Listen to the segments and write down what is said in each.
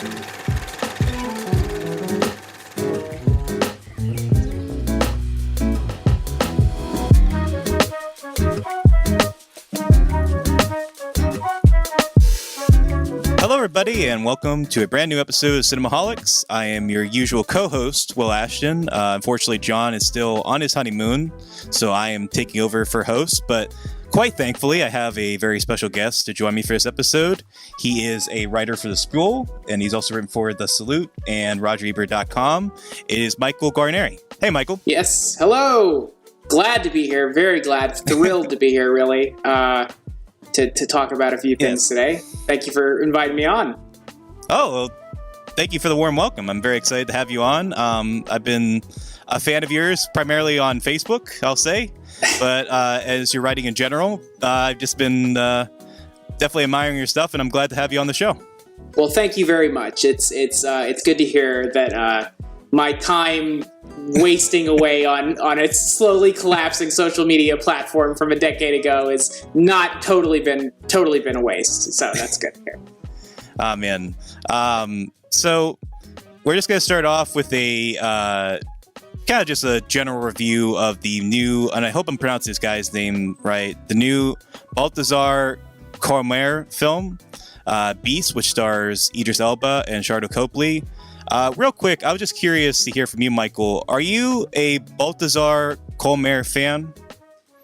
Hello, everybody, and welcome to a brand new episode of Cinemaholics. I am your usual co-host, Will Ashton. Unfortunately, John is still on his honeymoon, so I am taking over for host, but quite thankfully, I have a very special guest to join me for this episode. He is a writer for The Spool, and he's also written for The Salute and RogerEbert.com. It is Michael Garneri. Hey, Michael. Yes, hello. Glad to be here. Very glad. Thrilled to be here, really. To talk about a few things today. Thank you for inviting me on. Oh, well, thank you for the warm welcome. I'm very excited to have you on. I've been a fan of yours primarily on Facebook, I'll say. But as you're writing in general, I've just been definitely admiring your stuff, and I'm glad to have you on the show. Well, thank you very much. It's good to hear that my time wasting away on a slowly collapsing social media platform from a decade ago is not totally been a waste. So that's good to hear. Oh, man. So we're just going to start off with a kind of just a general review of the new, and I hope I'm pronouncing this guy's name right, the new Balthazar Comer film, Beast, which stars Idris Elba and Sharlto Copley. Real quick, I was just curious to hear from you, Michael. Are you a Balthazar Comer fan?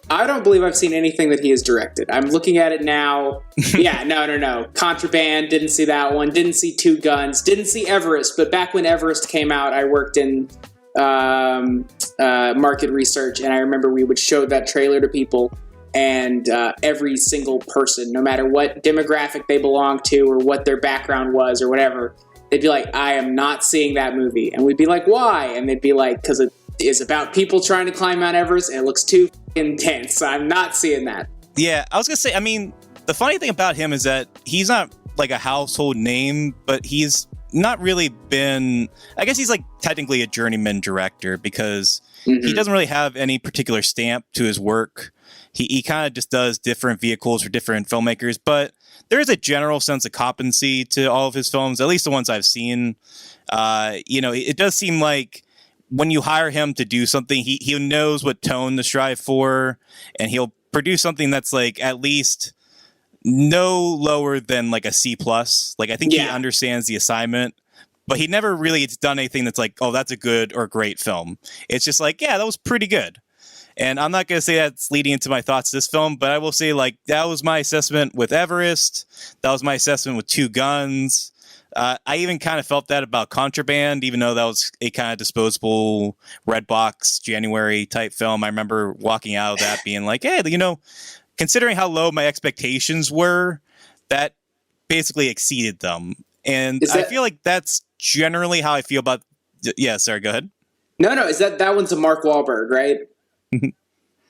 I don't believe I've seen anything that he has directed. I'm looking at it now. Yeah, no. Contraband, didn't see that one. Didn't see Two Guns. Didn't see Everest. But back when Everest came out, I worked in market research, and I remember we would show that trailer to people, and every single person, no matter what demographic they belonged to or what their background was or whatever, they'd be like, I am not seeing that movie. And we'd be like, why? And they'd be like, because it is about people trying to climb Mount Everest, and it looks too intense. I'm not seeing that. Yeah, I was going to say, I mean, the funny thing about him is that he's not like a household name, but he's not really been, I guess he's like technically a journeyman director because he doesn't really have any particular stamp to his work. He kind of just does different vehicles for different filmmakers, but there is a general sense of competency to all of his films, at least the ones I've seen. It does seem like when you hire him to do something, he knows what tone to strive for, and he'll produce something that's like at least no lower than like a C+. Like, I think he understands the assignment, but he never really has done anything that's like, oh, that's a good or great film. It's just like, yeah, that was pretty good. And I'm not going to say that's leading into my thoughts of this film, but I will say, like, that was my assessment with Everest. That was my assessment with Two Guns. I even kind of felt that about Contraband, even though that was a kind of disposable red box January type film. I remember walking out of that being like, hey, considering how low my expectations were, that basically exceeded them. And I feel like that's generally how I feel about... Yeah, sorry, go ahead. No, is that one's a Mark Wahlberg, right?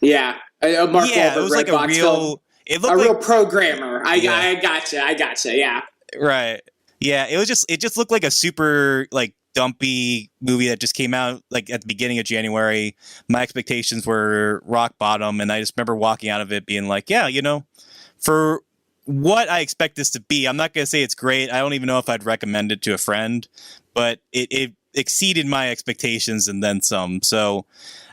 Yeah, a Mark Wahlberg, it was like a real... It looked real programmer. I gotcha. Yeah, right. Yeah, it just looked like a super like dumpy movie that just came out like at the beginning of January. My expectations were rock bottom, and I just remember walking out of it being like, yeah, for what I expect this to be, I'm not going to say it's great. I don't even know if I'd recommend it to a friend, but it exceeded my expectations and then some. So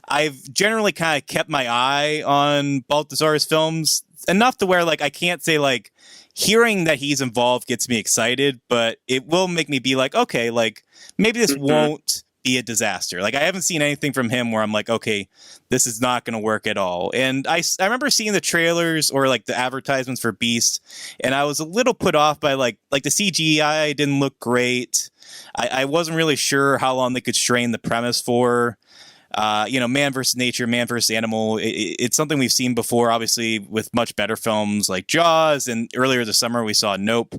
I've generally kind of kept my eye on Balthazar's films enough to where like I can't say like hearing that he's involved gets me excited, but it will make me be like, okay, like maybe this won't be a disaster. Like I haven't seen anything from him where I'm like, okay, this is not going to work at all. And I remember seeing the trailers or like the advertisements for Beast, and I was a little put off by like the CGI didn't look great. I wasn't really sure how long they could strain the premise for. Man versus nature, man versus animal. It's something we've seen before, obviously, with much better films like Jaws. And earlier this summer, we saw Nope.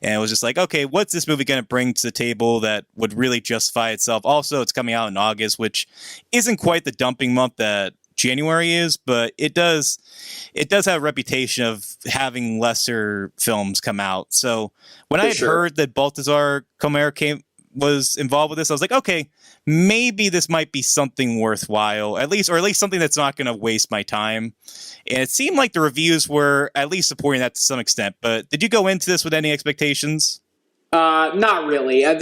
And it was just like, okay, what's this movie going to bring to the table that would really justify itself? Also, it's coming out in August, which isn't quite the dumping month that January is, but it does have a reputation of having lesser films come out. So when I had heard that Balthazar Comer was involved with this, I was like, okay, maybe this might be something worthwhile, at least something that's not going to waste my time. And it seemed like the reviews were at least supporting that to some extent. But did you go into this with any expectations? Not really. I've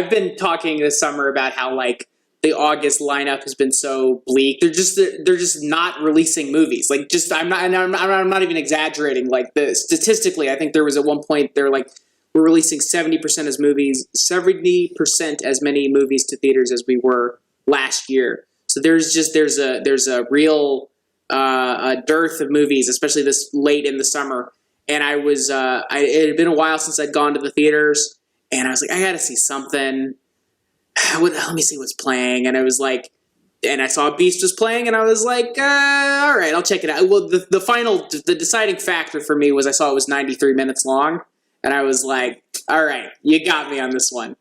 been talking this summer about how like the August lineup has been so bleak. They're just not releasing movies. Like just I'm not even exaggerating. Like statistically, I think there was at one point they're like we're releasing 70% as movies, 70% as many movies to theaters as we were last year. So there's a real a dearth of movies, especially this late in the summer. And it had been a while since I'd gone to the theaters, and I was like, I gotta see something. Let me see what's playing. And I was like, and I saw Beast was playing, and I was like, all right, I'll check it out. Well, the deciding factor for me was I saw it was 93 minutes long, and I was like, all right, you got me on this one.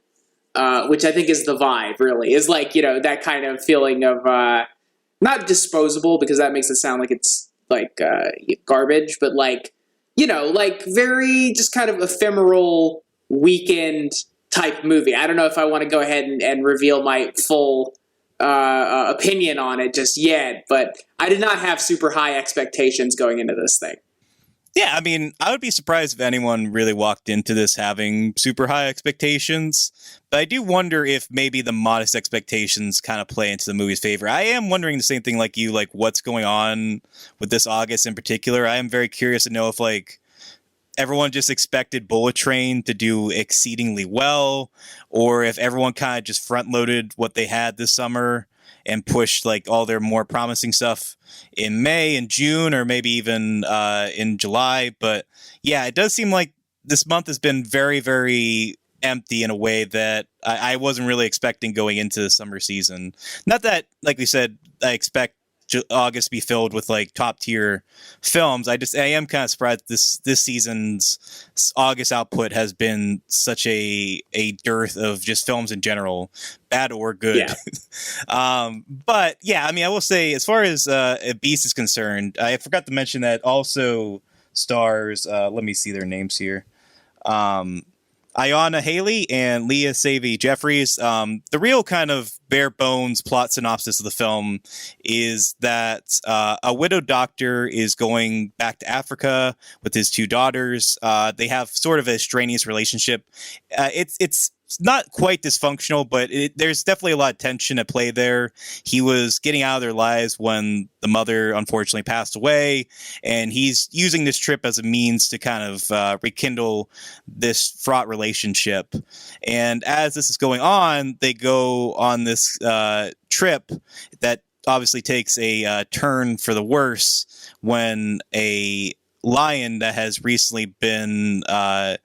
Which I think is the vibe, really, is like, that kind of feeling of not disposable, because that makes it sound like it's like garbage, but like, like very just kind of ephemeral weekend type movie. I don't know if I want to go ahead and reveal my full opinion on it just yet, but I did not have super high expectations going into this thing. Yeah, I mean, I would be surprised if anyone really walked into this having super high expectations. But I do wonder if maybe the modest expectations kind of play into the movie's favor. I am wondering the same thing like you, like what's going on with this August in particular. I am very curious to know if like everyone just expected Bullet Train to do exceedingly well, or if everyone kind of just front loaded what they had this summer and pushed like all their more promising stuff in May and June, or maybe even in July. But yeah, it does seem like this month has been very, very empty in a way that I wasn't really expecting going into the summer season. Not that, like we said, I expect August to be filled with like top tier films. I am kind of surprised this season's August output has been such a dearth of just films in general, bad or good. Yeah. But yeah, I mean, I will say as far as Beast is concerned, I forgot to mention that also stars. Let me see their names here. Ayanna Haley and Leah Savy Jeffries. The real kind of bare bones plot synopsis of the film is that a widowed doctor is going back to Africa with his two daughters. They have sort of a strenuous relationship. It's not quite dysfunctional, but there's definitely a lot of tension at play there. He was getting out of their lives when the mother unfortunately passed away, and he's using this trip as a means to kind of rekindle this fraught relationship. And as this is going on, they go on this trip that obviously takes a turn for the worse when a lion that has recently been the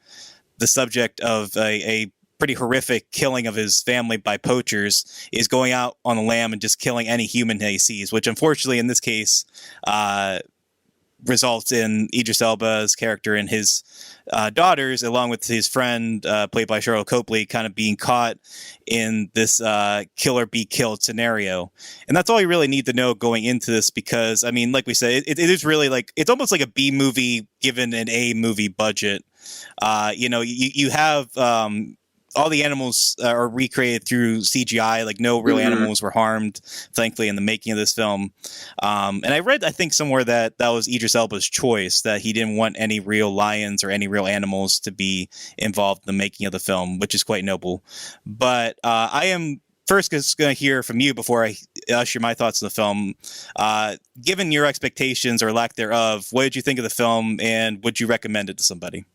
subject of a pretty horrific killing of his family by poachers is going out on the lam and just killing any human he sees, which unfortunately in this case results in Idris Elba's character and his daughters, along with his friend played by Charlotte Copley, kind of being caught in this kill or be killed scenario. And that's all you really need to know going into this, because I mean, like we said, it is really like, it's almost like a B movie given an A movie budget. You have all the animals are recreated through CGI. Like no real animals were harmed, thankfully, in the making of this film. And I read, I think somewhere that was Idris Elba's choice, that he didn't want any real lions or any real animals to be involved in the making of the film, which is quite noble. But I am first just going to hear from you before I usher my thoughts on the film. Given your expectations or lack thereof, what did you think of the film, and would you recommend it to somebody?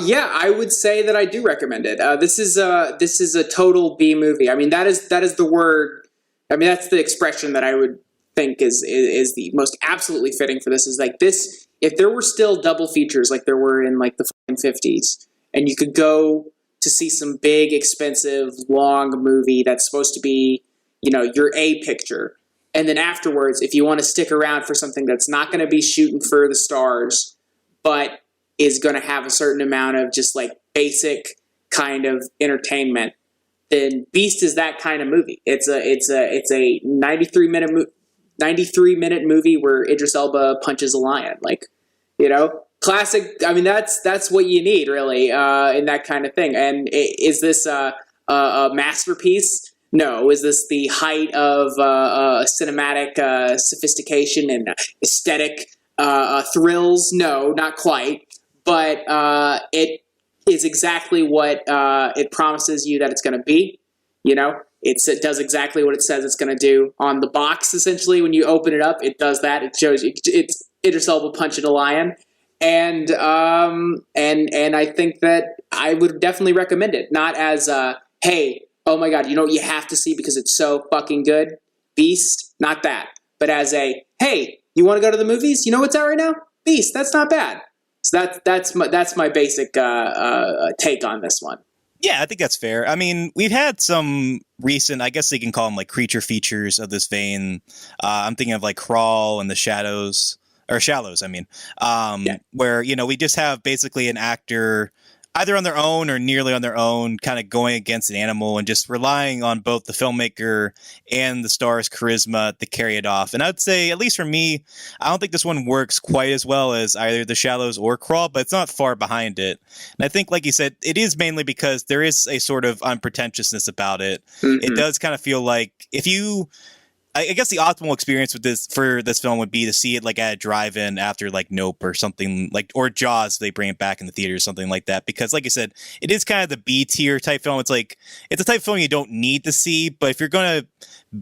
Yeah, I would say that I do recommend it. This is a total B movie. I mean, that is the word. I mean, that's the expression that I would think is the most absolutely fitting for this. Is like this. If there were still double features like there were in like the 50s, and you could go to see some big, expensive, long movie that's supposed to be, your A picture, and then afterwards, if you want to stick around for something that's not going to be shooting for the stars, but is going to have a certain amount of just like basic kind of entertainment, then Beast is that kind of movie. It's a 93 minute movie where Idris Elba punches a lion. Like, classic. I mean, that's what you need really in that kind of thing. And is this a masterpiece? No. Is this the height of cinematic sophistication and aesthetic thrills? No, not quite. But it is exactly what it promises you that it's going to be. You know, it does exactly what it says it's going to do on the box. Essentially, when you open it up, it does that. It shows you it's Idris Elba punching a lion, and I think that I would definitely recommend it. Not as hey, oh my god, you know what you have to see because it's so fucking good, Beast. Not that, but as a hey, you want to go to the movies? You know what's out right now? Beast. That's not bad. So that's my basic take on this one. Yeah, I think that's fair. I mean, we've had some recent, I guess they can call them like creature features of this vein. I'm thinking of like Crawl and the Shadows, or Shallows, I mean, where, you know, we just have basically an actor either on their own or nearly on their own, kind of going against an animal and just relying on both the filmmaker and the star's charisma to carry it off. And I'd say, at least for me, I don't think this one works quite as well as either The Shallows or Crawl, but it's not far behind it. And I think, like you said, it is mainly because there is a sort of unpretentiousness about it. Mm-hmm. It does kind of feel like if you... I guess the optimal experience with this for this film would be to see it like at a drive-in after like Nope or something like, or Jaws, they bring it back in the theater or something like that. Because like I said, it is kind of the B tier type film. It's like, it's a type of film you don't need to see, but if you're going to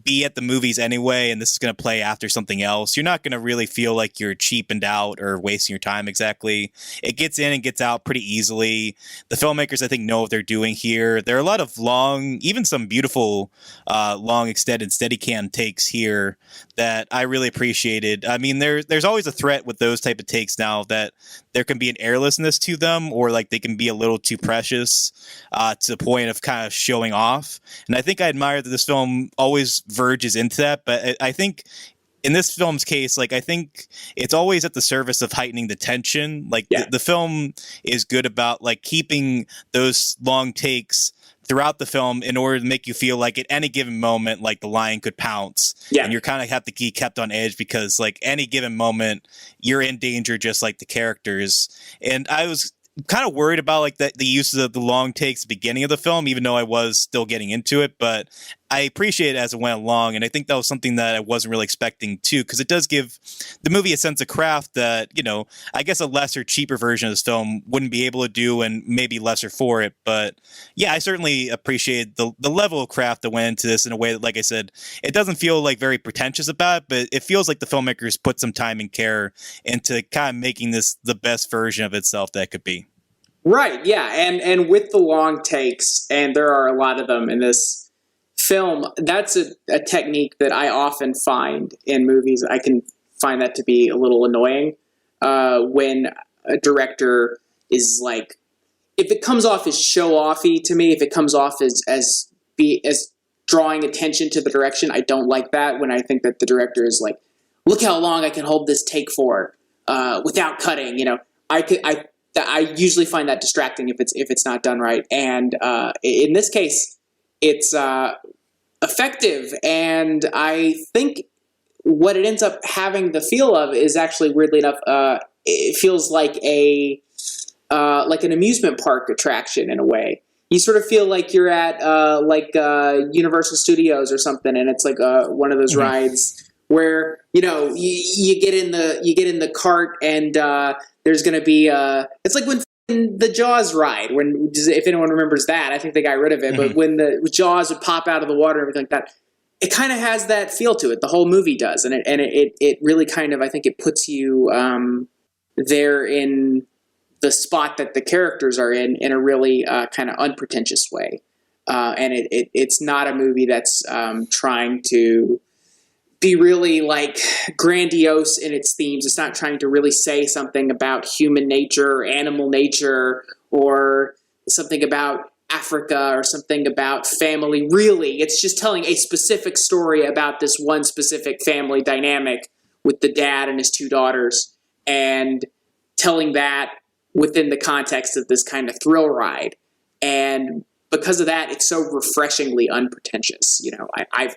be at the movies anyway, and this is going to play after something else, you're not going to really feel like you're cheapened out or wasting your time exactly. It gets in and gets out pretty easily. The filmmakers, I think, know what they're doing here. There are a lot of long, even some beautiful, long extended Steadicam takes here that I really appreciated. I mean, there's always a threat with those type of takes now that there can be an airlessness to them, or like they can be a little too precious to the point of kind of showing off. And I think I admire that this film always verges into that, but I think in this film's case, like, I think it's always at the service of heightening the tension. Like, the film is good about like keeping those long takes throughout the film in order to make you feel like at any given moment, like the lion could pounce, and you're kind of have to be kept on edge because like any given moment you're in danger, just like the characters. And I was kind of worried about like the use of the long takes at the beginning of the film, even though I was still getting into it, but I appreciate it as it went along. And I think that was something that I wasn't really expecting too, because it does give the movie a sense of craft that, you know, I guess a lesser, cheaper version of this film wouldn't be able to do, and maybe lesser for it. But yeah, I certainly appreciate the level of craft that went into this in a way that, like I said, it doesn't feel like very pretentious about it, but it feels like the filmmakers put some time and care into kind of making this the best version of itself that it could be. Right, yeah, and with the long takes, and there are a lot of them in this film, that's a technique that I often find in movies. I can find that to be a little annoying when a director is like, if it comes off as show-offy to me, if it comes off as drawing attention to the direction, I don't like that. When I think that the director is like, look how long I can hold this take for without cutting, you know, I usually find that distracting if it's not done right. And in this case, it's effective, and I think what it ends up having the feel of is actually, weirdly enough, it feels like like an amusement park attraction in a way. You sort of feel like you're at Universal Studios or something, and it's like one of those rides where, you know, you get in the cart, and there's going to be it's like when the Jaws ride, when, if anyone remembers that, I think they got rid of it, but when the Jaws would pop out of the water and everything like that, it kind of has that feel to it. The whole movie does, and it really kind of, I think it puts you there in the spot that the characters are in a really kind of unpretentious way. And it's not a movie that's trying to be really like grandiose in its themes. It's not trying to really say something about human nature or animal nature or something about Africa or something about family. Really, it's just telling a specific story about this one specific family dynamic with the dad and his two daughters, and telling that within the context of this kind of thrill ride. And because of that, it's so refreshingly unpretentious. You know, I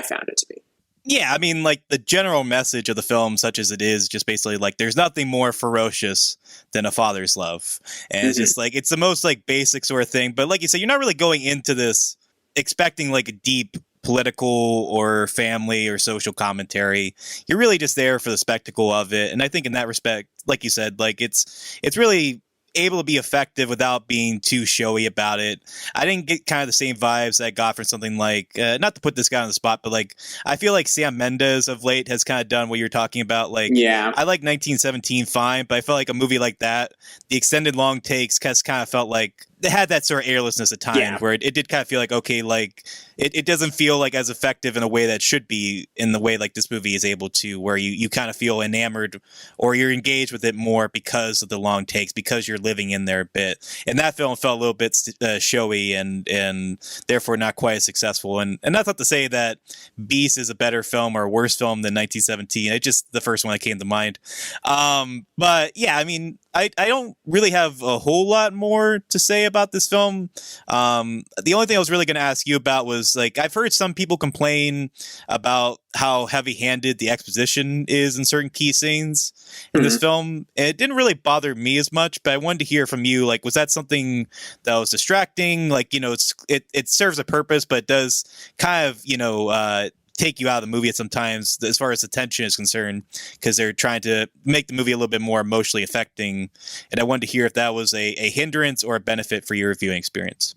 found it to be. Yeah, I mean, like, the general message of the film, such as it is, just basically, like, there's nothing more ferocious than a father's love. And it's just, like, it's the most, like, basic sort of thing. But like you said, you're not really going into this expecting, like, a deep political or family or social commentary. You're really just there for the spectacle of it. And I think in that respect, like you said, like, it's really able to be effective without being too showy about it. I didn't get kind of the same vibes I got from something like, not to put this guy on the spot, but like, I feel like Sam Mendes of late has kind of done what you're talking about. Like, Yeah. I like 1917 fine, but I felt like a movie like that, the extended long takes kind of felt like they had that sort of airlessness at times where it did kind of feel like, okay, like it doesn't feel like as effective in a way that should be in the way like this movie is able to, where you kind of feel enamored or you're engaged with it more because of the long takes, because you're living in there a bit. And that film felt a little bit showy and therefore not quite as successful. And that's not to say that Beast is a better film or a worse film than 1917. It's just the first one that came to mind. But yeah, I mean, I don't really have a whole lot more to say about this film. The only thing I was really going to ask you about was, like, I've heard some people complain about how heavy-handed the exposition is in certain key scenes in this film. And it didn't really bother me as much, but I wanted to hear from you, like, was that something that was distracting? Like, you know, it serves a purpose, but it does kind of, you know, take you out of the movie at sometimes as far as the tension is concerned, because they're trying to make the movie a little bit more emotionally affecting. And I wanted to hear if that was a hindrance or a benefit for your viewing experience.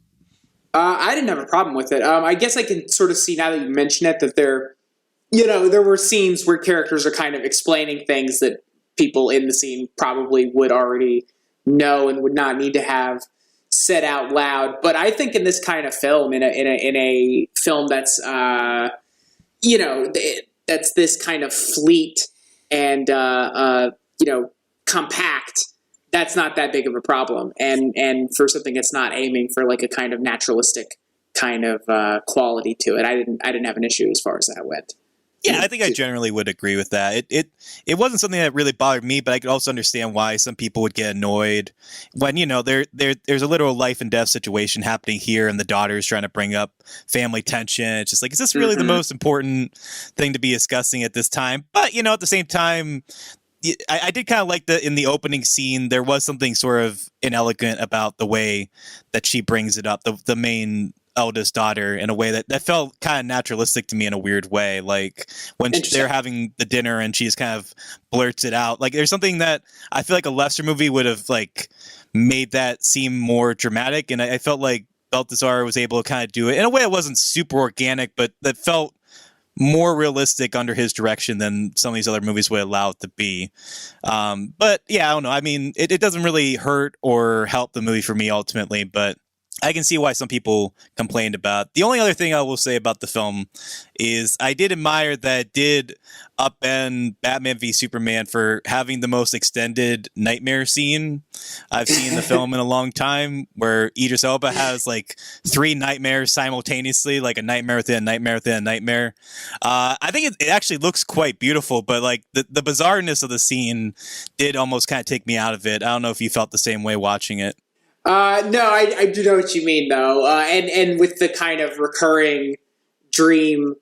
I didn't have a problem with it. I guess I can sort of see now that you mention it that there were scenes where characters are kind of explaining things that people in the scene probably would already know and would not need to have said out loud. But I think in this kind of film, in a film that's that's this kind of fleet and compact, that's not that big of a problem. And for something that's not aiming for like a kind of naturalistic kind of quality to it, I didn't have an issue as far as that went. Yeah, I think I generally would agree with that. It wasn't something that really bothered me, but I could also understand why some people would get annoyed when, you know, there's a literal life and death situation happening here, and the daughter's trying to bring up family tension. It's just like, is this really the most important thing to be discussing at this time? But, you know, at the same time, I did kind of like in the opening scene, there was something sort of inelegant about the way that she brings it up, the main eldest daughter, in a way that felt kind of naturalistic to me in a weird way. Like when they're having the dinner and she just kind of blurts it out. Like there's something that I feel like a lesser movie would have like made that seem more dramatic. And I felt like Balthazar was able to kind of do it in a way that wasn't super organic, but that felt more realistic under his direction than some of these other movies would allow it to be. But yeah, I don't know. I mean, it doesn't really hurt or help the movie for me ultimately, but I can see why some people complained about. The only other thing I will say about the film is I did admire that it did upend Batman v Superman for having the most extended nightmare scene I've seen in the film in a long time, where Idris Elba has like 3 nightmares simultaneously, like a nightmare within a nightmare within a nightmare. I think it actually looks quite beautiful, but like the bizarreness of the scene did almost kind of take me out of it. I don't know if you felt the same way watching it. No, I do know what you mean, though. And with the kind of recurring dream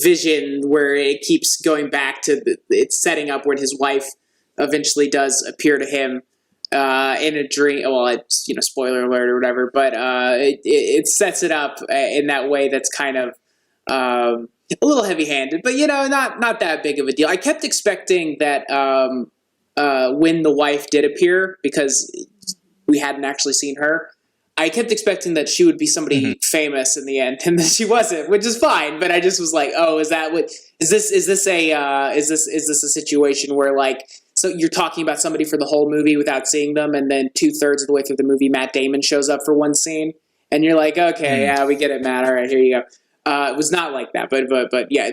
vision where it keeps going back to it's setting up when his wife eventually does appear to him in a dream. Well, it's, you know, spoiler alert or whatever, but it sets it up in that way that's kind of a little heavy-handed, but, you know, not that big of a deal. I kept expecting that when the wife did appear, because we hadn't actually seen her, I kept expecting that she would be somebody famous in the end, and then she wasn't, which is fine. But I just was like, oh, is this a situation where, like, so you're talking about somebody for the whole movie without seeing them, and then 2/3 of the way through the movie, Matt Damon shows up for one scene, and you're like, okay, yeah, we get it, Matt. All right, here you go. It was not like that, but yeah,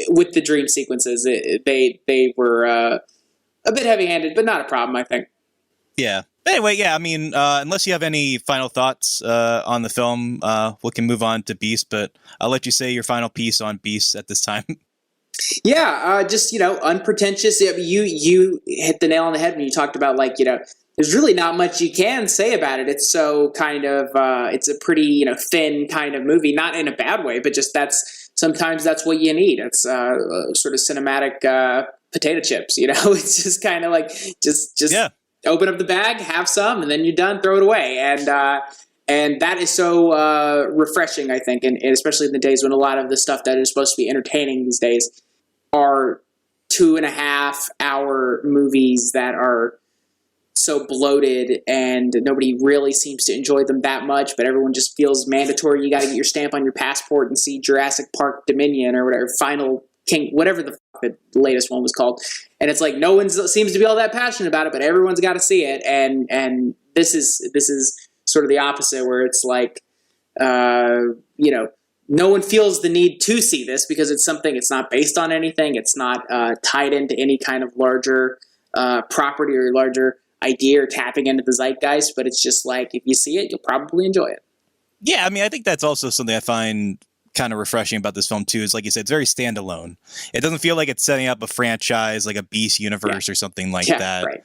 with the dream sequences, they were a bit heavy-handed, but not a problem, I think. Yeah. Anyway, yeah, I mean, unless you have any final thoughts on the film, we can move on to Beast, but I'll let you say your final piece on Beast at this time. Yeah, just, you know, unpretentious. You hit the nail on the head when you talked about, like, you know, there's really not much you can say about it. It's so kind of, it's a pretty, you know, thin kind of movie, not in a bad way, but just sometimes that's what you need. It's sort of cinematic potato chips, you know? It's just kind of like, just yeah. Open up the bag, have some, and then you're done, throw it away. And that is so refreshing, I think, and especially in the days when a lot of the stuff that is supposed to be entertaining these days are 2.5-hour movies that are so bloated and nobody really seems to enjoy them that much, but everyone just feels mandatory. You got to get your stamp on your passport and see Jurassic Park Dominion or whatever, Final King, whatever the latest one was called. And it's like no one seems to be all that passionate about it, but everyone's got to see it. And this is sort of the opposite, where it's like, no one feels the need to see this because it's something, it's not based on anything. It's not tied into any kind of larger property or larger idea or tapping into the zeitgeist, but it's just like, if you see it, you'll probably enjoy it. Yeah, I mean, I think that's also something I find kind of refreshing about this film too, is like you said, it's very standalone. It doesn't feel like it's setting up a franchise like a Beast universe or something like that. Right.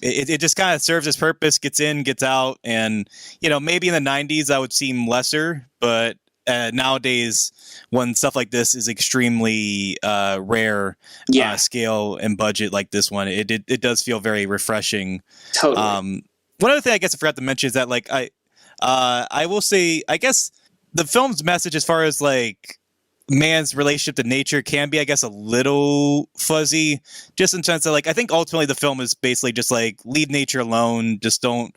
It just kind of serves its purpose, gets in, gets out. And, maybe in the 90s that would seem lesser, but nowadays when stuff like this is extremely rare, scale and budget like this one, it does feel very refreshing. Totally. One other thing I guess I forgot to mention is that like I will say, I guess the film's message as far as like man's relationship to nature can be, I guess, a little fuzzy, just in sense that like I think ultimately the film is basically just like leave nature alone, just don't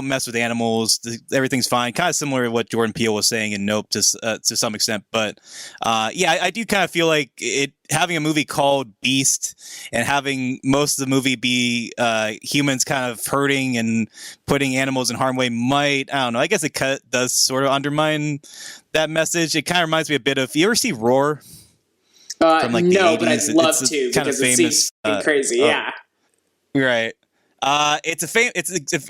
mess with animals, everything's fine, kind of similar to what Jordan Peele was saying in Nope to some extent. But I do kind of feel like it having a movie called Beast and having most of the movie be humans kind of hurting and putting animals in harm's way might, I don't know, I guess it does sort of undermine that message. It kind of reminds me a bit of, you ever see Roar? From like the 80s? But I'd love to, kind because of famous, it seems crazy. Yeah. Right. It's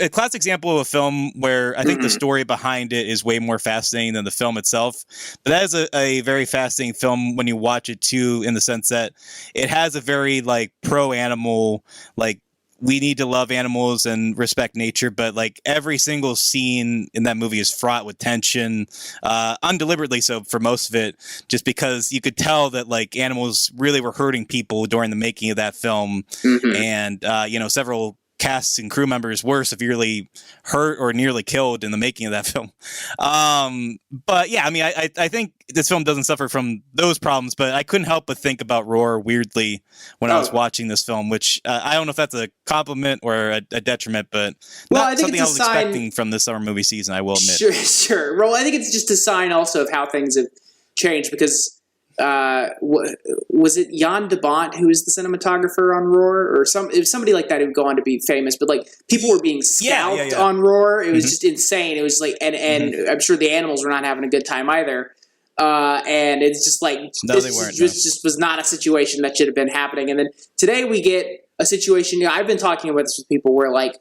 a classic example of a film where I think the story behind it is way more fascinating than the film itself. But that is a very fascinating film when you watch it too, in the sense that it has a very like pro animal, like we need to love animals and respect nature, but like every single scene in that movie is fraught with tension, undeliberately so for most of it, just because you could tell that like animals really were hurting people during the making of that film. And several cast and crew members were severely hurt or nearly killed in the making of that film. But yeah, I mean, I think this film doesn't suffer from those problems, but I couldn't help but think about Roar weirdly when I was watching this film, which I don't know if that's a compliment or a detriment, but I think something I was expecting from this summer movie season, I will admit. Sure. Well, I think it's just a sign also of how things have changed, because was it Jan de Bont who was the cinematographer on Roar, or it was somebody like that who'd go on to be famous, but like people were being scalped on Roar. It was just insane. It was like, and I'm sure the animals were not having a good time either. And it's just like, this was not a situation that should have been happening. And then today we get a situation, I've been talking about this with people where like,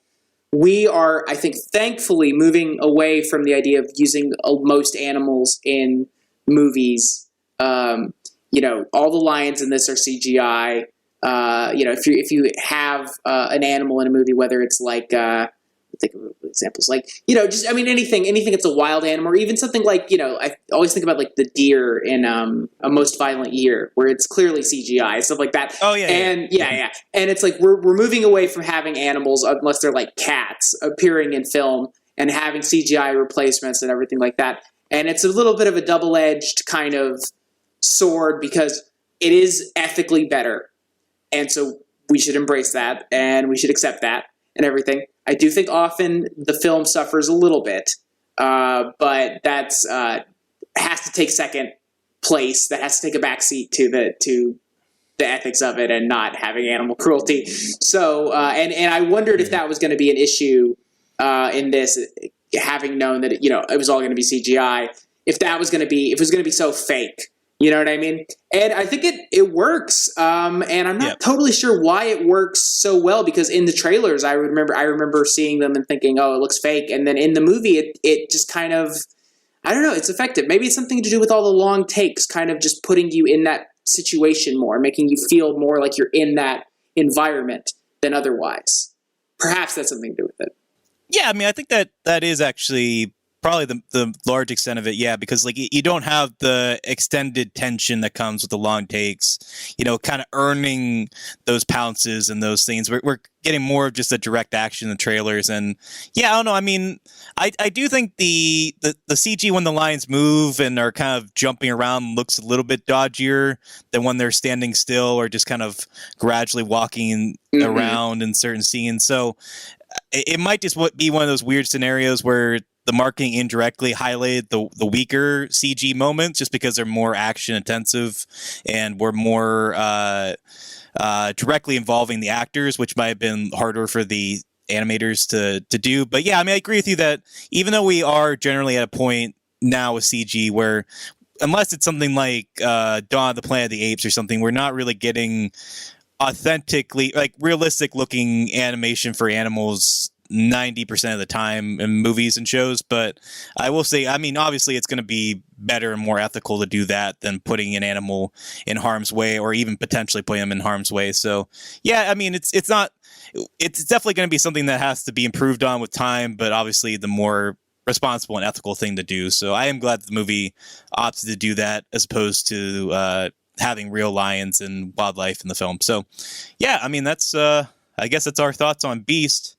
we are, I think, thankfully moving away from the idea of using most animals in movies. All the lions in this are CGI. If you have an animal in a movie, whether it's like, think of examples like, anything that's a wild animal, or even something like, I always think about like the deer in A Most Violent Year, where it's clearly CGI, stuff like that. Oh yeah. And yeah. And it's like we're moving away from having animals, unless they're like cats, appearing in film and having CGI replacements and everything like that. And it's a little bit of a double-edged kind of sword, because it is ethically better, and so we should embrace that and we should accept that and everything. I do think often the film suffers a little bit, but that's has to take second place. That has to take a backseat to the ethics of it and not having animal cruelty. So and I wondered if that was going to be an issue in this, having known that it was all going to be CGI. If it was going to be so fake. You know what I mean? And I think it works. And I'm not totally sure why it works so well, because in the trailers, I remember seeing them and thinking, oh, it looks fake. And then in the movie, it just kind of, I don't know, it's effective. Maybe it's something to do with all the long takes, kind of just putting you in that situation more, making you feel more like you're in that environment than otherwise. Perhaps that's something to do with it. Yeah, I mean, I think that is actually probably the large extent of it. Yeah, because like you don't have the extended tension that comes with the long takes, kind of earning those pounces and those things. We're getting more of just a direct action in the trailers. And yeah, I don't know. I mean, I do think the CG when the lions move and are kind of jumping around looks a little bit dodgier than when they're standing still or just kind of gradually walking around in certain scenes. So it might just be one of those weird scenarios where the marketing indirectly highlighted the weaker CG moments just because they're more action intensive and were more directly involving the actors, which might have been harder for the animators to do. But yeah, I mean, I agree with you that even though we are generally at a point now with CG where unless it's something like Dawn of the Planet of the Apes or something, we're not really getting authentically like realistic looking animation for animals 90% of the time in movies and shows. But I will say, I mean, obviously it's going to be better and more ethical to do that than putting an animal in harm's way or even potentially putting them in harm's way. So yeah, I mean, it's definitely going to be something that has to be improved on with time, but obviously the more responsible and ethical thing to do. So I am glad that the movie opted to do that as opposed to having real lions and wildlife in the film. So yeah, I mean, that's I guess that's our thoughts on Beast.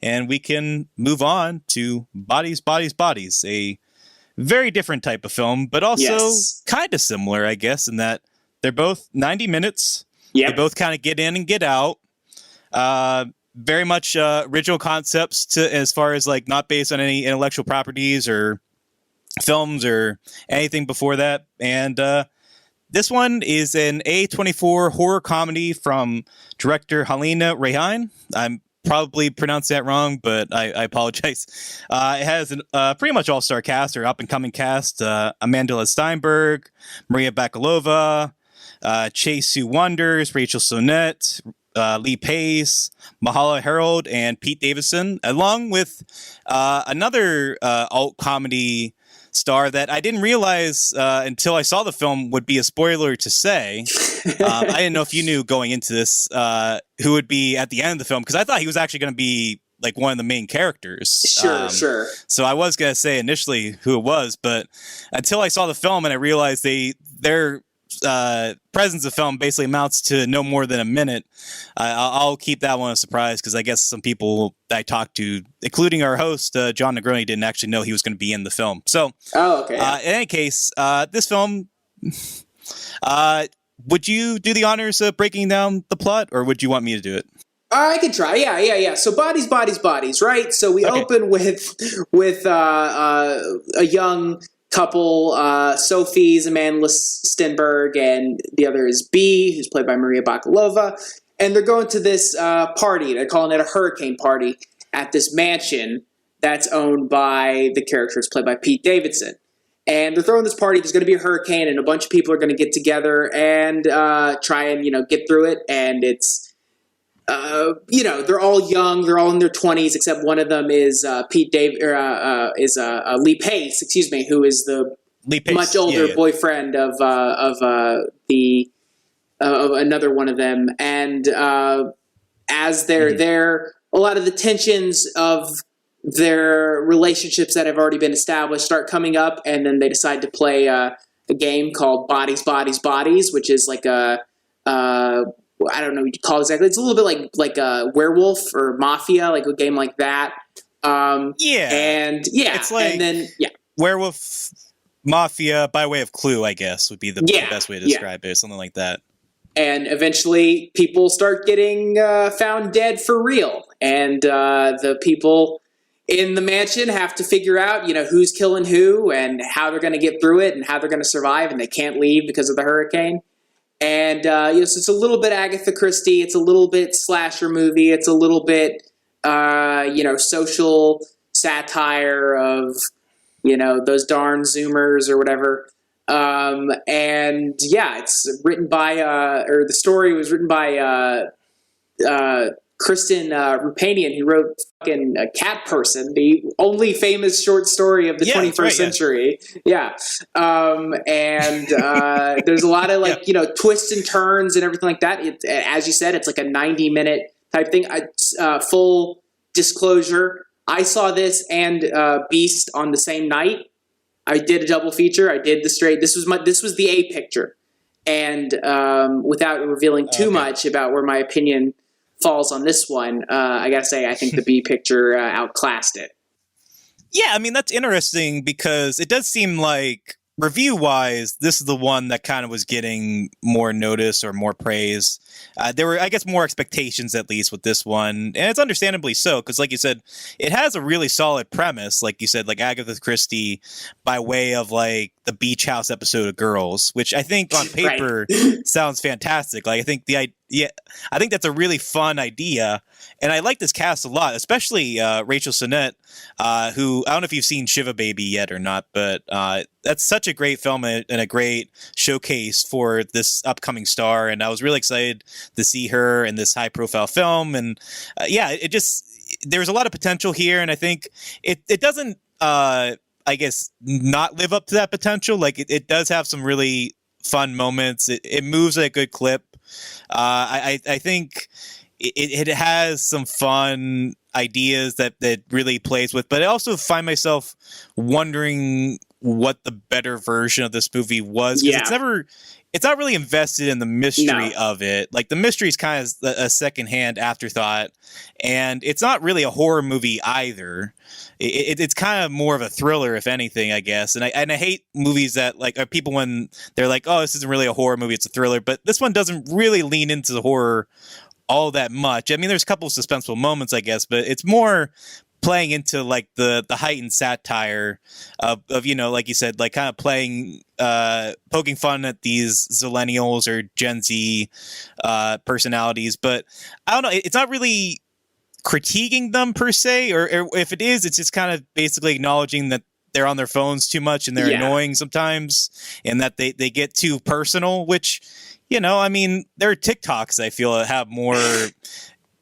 And we can move on to Bodies, Bodies, Bodies, a very different type of film, but also kind of similar, I guess, in that they're both 90 minutes. Yep. They both kind of get in and get out. Very much original concepts as far as like not based on any intellectual properties or films or anything before that. And this one is an A24 horror comedy from director Helena Rehein. I'm probably pronounced that wrong, but I apologize. It has a pretty much all-star cast or up-and-coming cast. Amanda Steinberg, Maria Bakalova, Chase Sue Wonders, Rachel Sonette, Lee Pace, Mahala Harold, and Pete Davidson, along with another alt comedy star that I didn't realize until I saw the film would be a spoiler to say. I didn't know if you knew going into this who would be at the end of the film, because I thought he was actually going to be like one of the main characters. Sure. So I was going to say initially who it was, but until I saw the film and I realized their presence of film basically amounts to no more than a minute, I'll keep that one a surprise, because I guess some people that I talked to, including our host, John Negroni, didn't actually know he was going to be in the film. So, in any case, this film, would you do the honors of breaking down the plot, or would you want me to do it? I could try. Yeah. So Bodies, Bodies, Bodies, right? So we open with a young couple. Sophie's Amanda Stenberg, and the other is B, who's played by Maria Bakalova. And they're going to this party. They're calling it a hurricane party at this mansion that's owned by the characters played by Pete Davidson. And they're throwing this party. There's going to be a hurricane, and a bunch of people are going to get together and try and get through it. And it's they're all young. They're all in their 20s, except one of them is Lee Pace, who is the much older boyfriend of another one of them. And as they're there, a lot of the tensions of their relationships that have already been established start coming up, and then they decide to play a game called Bodies, Bodies, Bodies, which is like I don't know what you call it exactly. It's a little bit like a werewolf or mafia, like a game like that. It's like werewolf mafia by way of Clue, I guess, would be the best way to describe it, or something like that. And eventually, people start getting found dead for real, and the people in the mansion have to figure out, who's killing who and how they're going to get through it and how they're going to survive, and they can't leave because of the hurricane. And so it's a little bit Agatha Christie, it's a little bit slasher movie, it's a little bit social satire of those darn Zoomers or whatever. It's written by the story was written by Kristen Rupanian, who wrote fucking Cat Person, the only famous short story of the 21st century. There's a lot of twists and turns and everything like that. As you said, it's like a 90-minute type thing. Full disclosure, I saw this and Beast on the same night. I did a double feature. I did the straight. This was the A picture, and without revealing too much about where my opinion falls on this one, I gotta say I think the B picture outclassed it. Yeah, I mean, that's interesting because it does seem like review-wise, this is the one that kind of was getting more notice or more praise. There were, I guess, more expectations, at least, with this one. And it's understandably so, because like you said, it has a really solid premise, like you said, like Agatha Christie, by way of, like, the Beach House episode of Girls, which I think on paper sounds fantastic. Like, I think I think that's a really fun idea. And I like this cast a lot, especially Rachel Sennett, who, I don't know if you've seen Shiva Baby yet or not, but that's such a great film and a great showcase for this upcoming star. And I was really excited to see her in this high profile film. And there's a lot of potential here. And I think it doesn't, I guess, not live up to that potential. Like it does have some really fun moments. It moves at a good clip. I think it has some fun ideas that really plays with, but I also find myself wondering what the better version of this movie was. Yeah. It's not really invested in the mystery of it. Like the mystery is kind of a secondhand afterthought, and it's not really a horror movie either. It's kind of more of a thriller, if anything, I guess. And I hate movies that like people when they're like, oh, this isn't really a horror movie, it's a thriller. But this one doesn't really lean into the horror all that much. I mean, there's a couple of suspenseful moments, I guess, but it's more playing into like the heightened satire of like you said, like kind of playing poking fun at these Zillennials or Gen Z personalities. But I don't know, it's not really critiquing them per se, or if it is, it's just kind of basically acknowledging that they're on their phones too much and they're annoying sometimes, and that they get too personal, which, I mean, there are TikToks I feel have more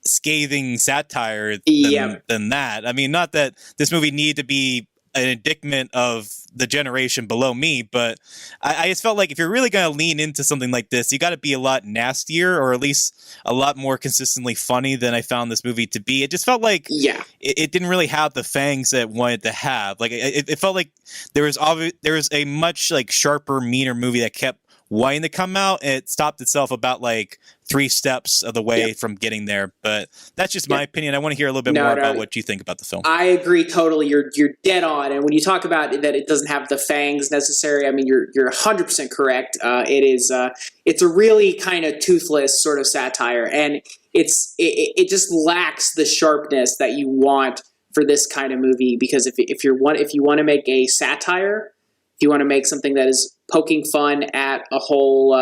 scathing satire than that. I mean, not that this movie needed to be an indictment of the generation below me, but I just felt like if you're really going to lean into something like this, you got to be a lot nastier, or at least a lot more consistently funny than I found this movie to be. It just felt like it didn't really have the fangs that it wanted to have. Like it felt like there was a much like sharper, meaner movie that kept wanting to come out, and it stopped itself about like 3 steps of the way from getting there. But that's just my opinion. I want to hear a little bit more about what you think about the film. I agree totally. You're dead on. And when you talk about that, it doesn't have the fangs necessary. I mean, you're 100% correct. It's a really kind of toothless sort of satire, and it just lacks the sharpness that you want for this kind of movie. Because if you want to make a satire, if you want to make something that is poking fun at a whole,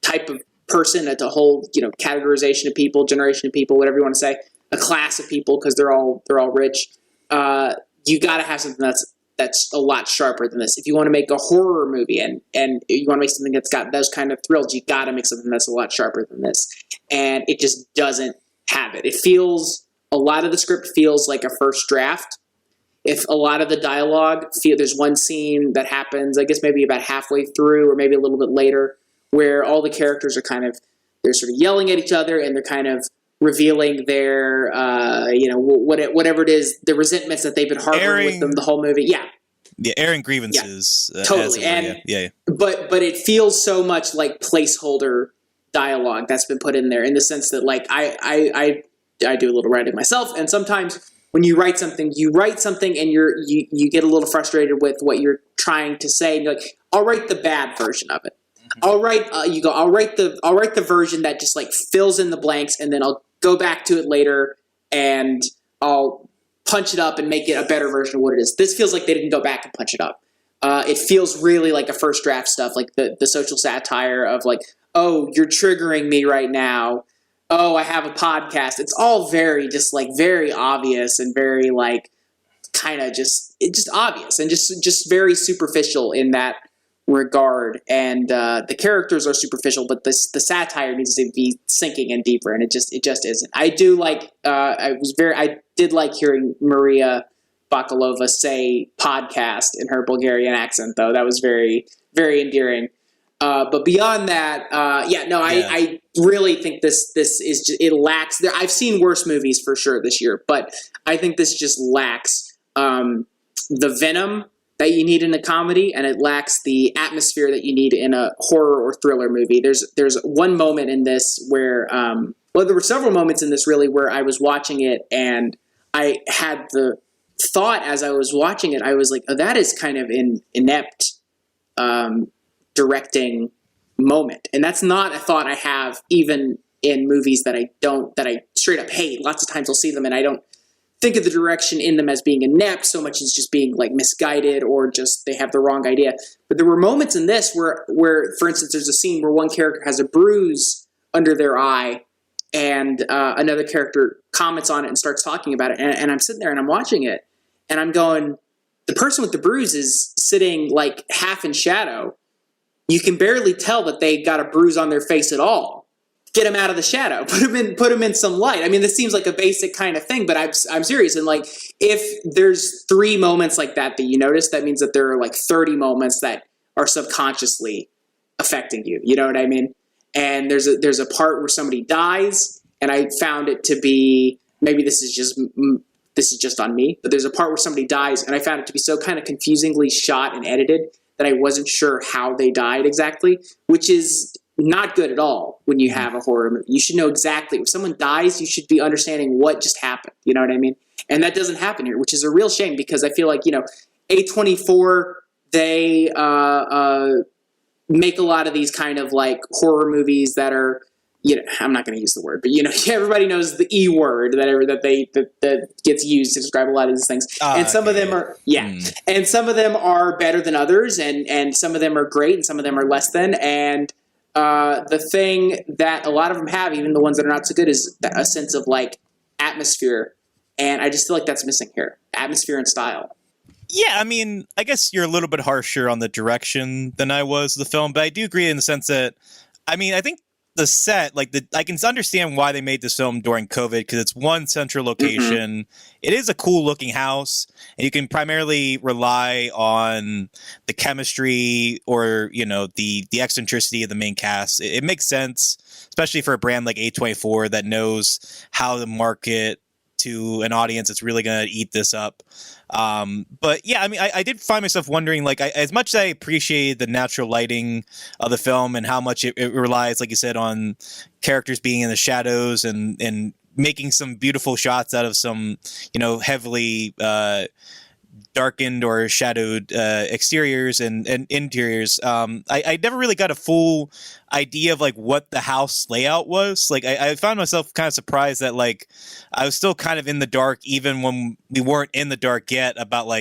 type of person, at a whole, categorization of people, generation of people, whatever you want to say, a class of people, because they're all rich. You got to have something that's a lot sharper than this. If you want to make a horror movie and you want to make something that's got those kind of thrills, you got to make something that's a lot sharper than this. And it just doesn't have it. A lot of the script feels like a first draft. If a lot of the dialogue, there's one scene that happens, I guess maybe about halfway through or maybe a little bit later, where all the characters are they're sort of yelling at each other, and they're kind of revealing their, whatever it is, the resentments that they've been harboring with them the whole movie. Yeah. Yeah, airing grievances. Totally. But it feels so much like placeholder dialogue that's been put in there, in the sense that, like, I do a little writing myself, and sometimes when you write something and you get a little frustrated with what you're trying to say, and you're like, I'll write the bad version of it. I'll write the version that just like fills in the blanks, and then I'll go back to it later and I'll punch it up and make it a better version of what it is. This feels like they didn't go back and punch it up. It feels really like a first draft stuff, like the social satire of like, oh, you're triggering me right now. Oh, I have a podcast. It's all very obvious and very like kind of just obvious and just very superficial in that regard. And the characters are superficial, but the satire needs to be sinking in deeper, and it just isn't. I do like I did like hearing Maria Bakalova say podcast in her Bulgarian accent, though. That was very, very endearing. But beyond that, I really think this is just, it lacks. I've seen worse movies for sure this year, but I think this just lacks the venom that you need in a comedy, and it lacks the atmosphere that you need in a horror or thriller movie. There's one moment in this where, there were several moments in this really where I was watching it and I had the thought as I was watching it, I was like, oh, that is kind of an inept directing moment. And that's not a thought I have even in movies that I straight up hate. Lots of times I'll see them and I don't think of the direction in them as being inept so much as just being like misguided or just they have the wrong idea. But there were moments in this where for instance, there's a scene where one character has a bruise under their eye and another character comments on it and starts talking about it. And I'm sitting there and I'm watching it and I'm going, the person with the bruise is sitting like half in shadow. You can barely tell that they got a bruise on their face at all. Get them out of the shadow. Put them in some light. I mean, this seems like a basic kind of thing, but I'm serious. And like, if there's 3 moments like that you notice, that means that there are like 30 moments that are subconsciously affecting you. You know what I mean? And there's a part where somebody dies, and I found it to be, maybe this is just on me, but there's a part where somebody dies, and I found it to be so kind of confusingly shot and edited that I wasn't sure how they died exactly, which is not good at all when you have a horror movie. You should know exactly. If someone dies, you should be understanding what just happened. You know what I mean? And that doesn't happen here, which is a real shame because I feel like, A24, they make a lot of these kind of like horror movies that are, I'm not going to use the word, but everybody knows the E word that gets used to describe a lot of these things. And some of them are, and some of them are better than others, and some of them are great, and some of them are less than. And the thing that a lot of them have, even the ones that are not so good, is a sense of like atmosphere. And I just feel like that's missing here. Atmosphere and style. Yeah, I mean, I guess you're a little bit harsher on the direction than I was the film, but I do agree in the sense that, I mean, I think the set, I can understand why they made this film during COVID because it's one central location. Mm-hmm. It is a cool looking house, and you can primarily rely on the chemistry or the eccentricity of the main cast. It makes sense, especially for a brand like A24 that knows how to market to an audience that's really going to eat this up. But yeah, I mean, I did find myself wondering, as much as I appreciate the natural lighting of the film and how much it relies, like you said, on characters being in the shadows and making some beautiful shots out of some, heavily darkened or shadowed exteriors and interiors. I never really got a full idea of what the house layout was. I found myself kind of surprised that I was still kind of in the dark even when we weren't in the dark yet about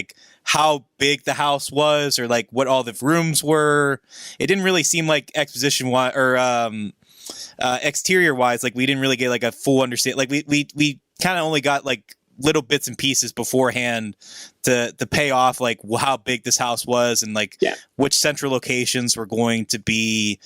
how big the house was or what all the rooms were. It didn't really seem like exposition or exterior wise, we didn't really get a full understanding. We kind of only got little bits and pieces beforehand to pay off how big this house was and which central locations were going to be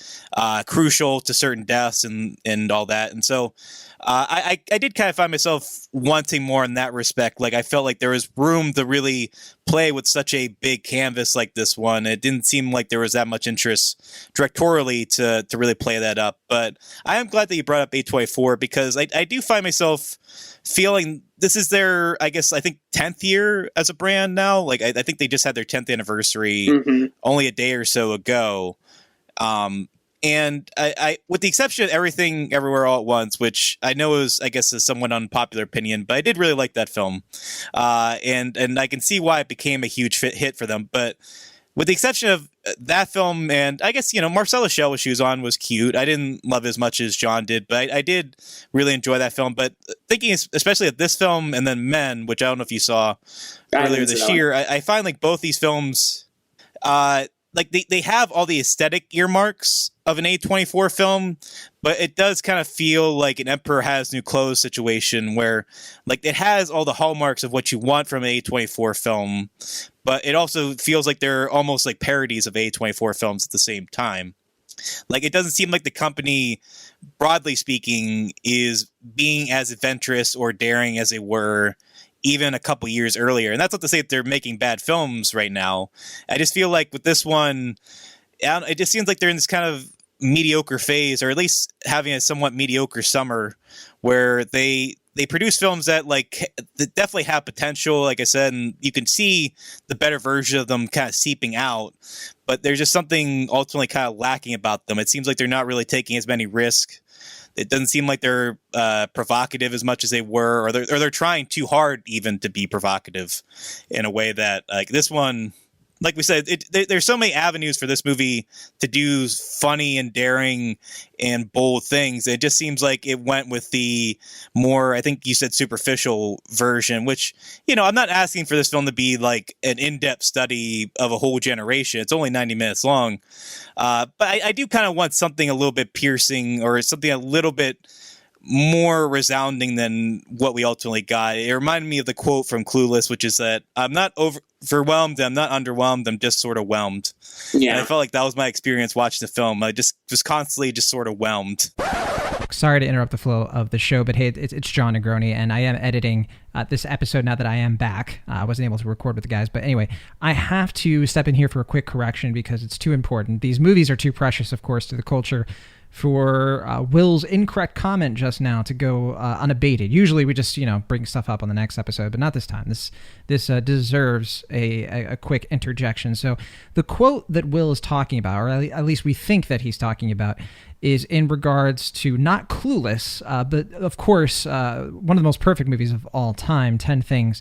crucial to certain deaths and all that. And so I did kind of find myself wanting more in that respect. I felt like there was room to really play with such a big canvas like this one. It didn't seem like there was that much interest directorially to really play that up. But I am glad that you brought up A24 because I do find myself feeling this is their, I think 10th year as a brand now. I think they just had their 10th anniversary only a day or so ago. And I, with the exception of Everything Everywhere All at Once, which I know is, a somewhat unpopular opinion, but I did really like that film. And I can see why it became a huge hit for them. But with the exception of that film, and Marcella Shell, which she was on, was cute. I didn't love it as much as John did, but I did really enjoy that film. But thinking especially of this film and then Men, which I don't know if you saw earlier this year, I find both these films, they have all the aesthetic earmarks of an A24 film, but it does kind of feel like an Emperor Has New Clothes situation where it has all the hallmarks of what you want from an A24 film, but it also feels like they're almost like parodies of A24 films at the same time. It doesn't seem like the company, broadly speaking, is being as adventurous or daring as they were even a couple years earlier. And that's not to say that they're making bad films right now. I just feel like with this one, it just seems like they're in this kind of mediocre phase, or at least having a somewhat mediocre summer, where they produce films that that definitely have potential, like I said, and you can see the better version of them kind of seeping out, but there's just something ultimately kind of lacking about them. It seems like they're not really taking as many risks. It doesn't seem like they're provocative as much as they were, or they're trying too hard even to be provocative in a way that, like, this one, like we said, there's so many avenues for this movie to do funny and daring and bold things. It just seems like it went with the more, I think you said, superficial version, which, I'm not asking for this film to be like an in-depth study of a whole generation. It's only 90 minutes long. But I do kind of want something a little bit piercing, or something a little bit more resounding than what we ultimately got. It reminded me of the quote from Clueless, which is that I'm not overwhelmed, I'm not underwhelmed, I'm just sort of whelmed. Yeah. And I felt like that was my experience watching the film. I just was constantly just sort of whelmed. Sorry to interrupt the flow of the show, but hey, it's John Negroni, and I am editing this episode now that I am back. I wasn't able to record with the guys, but anyway, I have to step in here for a quick correction because it's too important. These movies are too precious, of course, to the culture for Will's incorrect comment just now to go unabated. Usually we just, bring stuff up on the next episode, but not this time. This deserves a quick interjection. So the quote that Will is talking about, or at least we think that he's talking about, is in regards to not Clueless, but of course, one of the most perfect movies of all time, 10 Things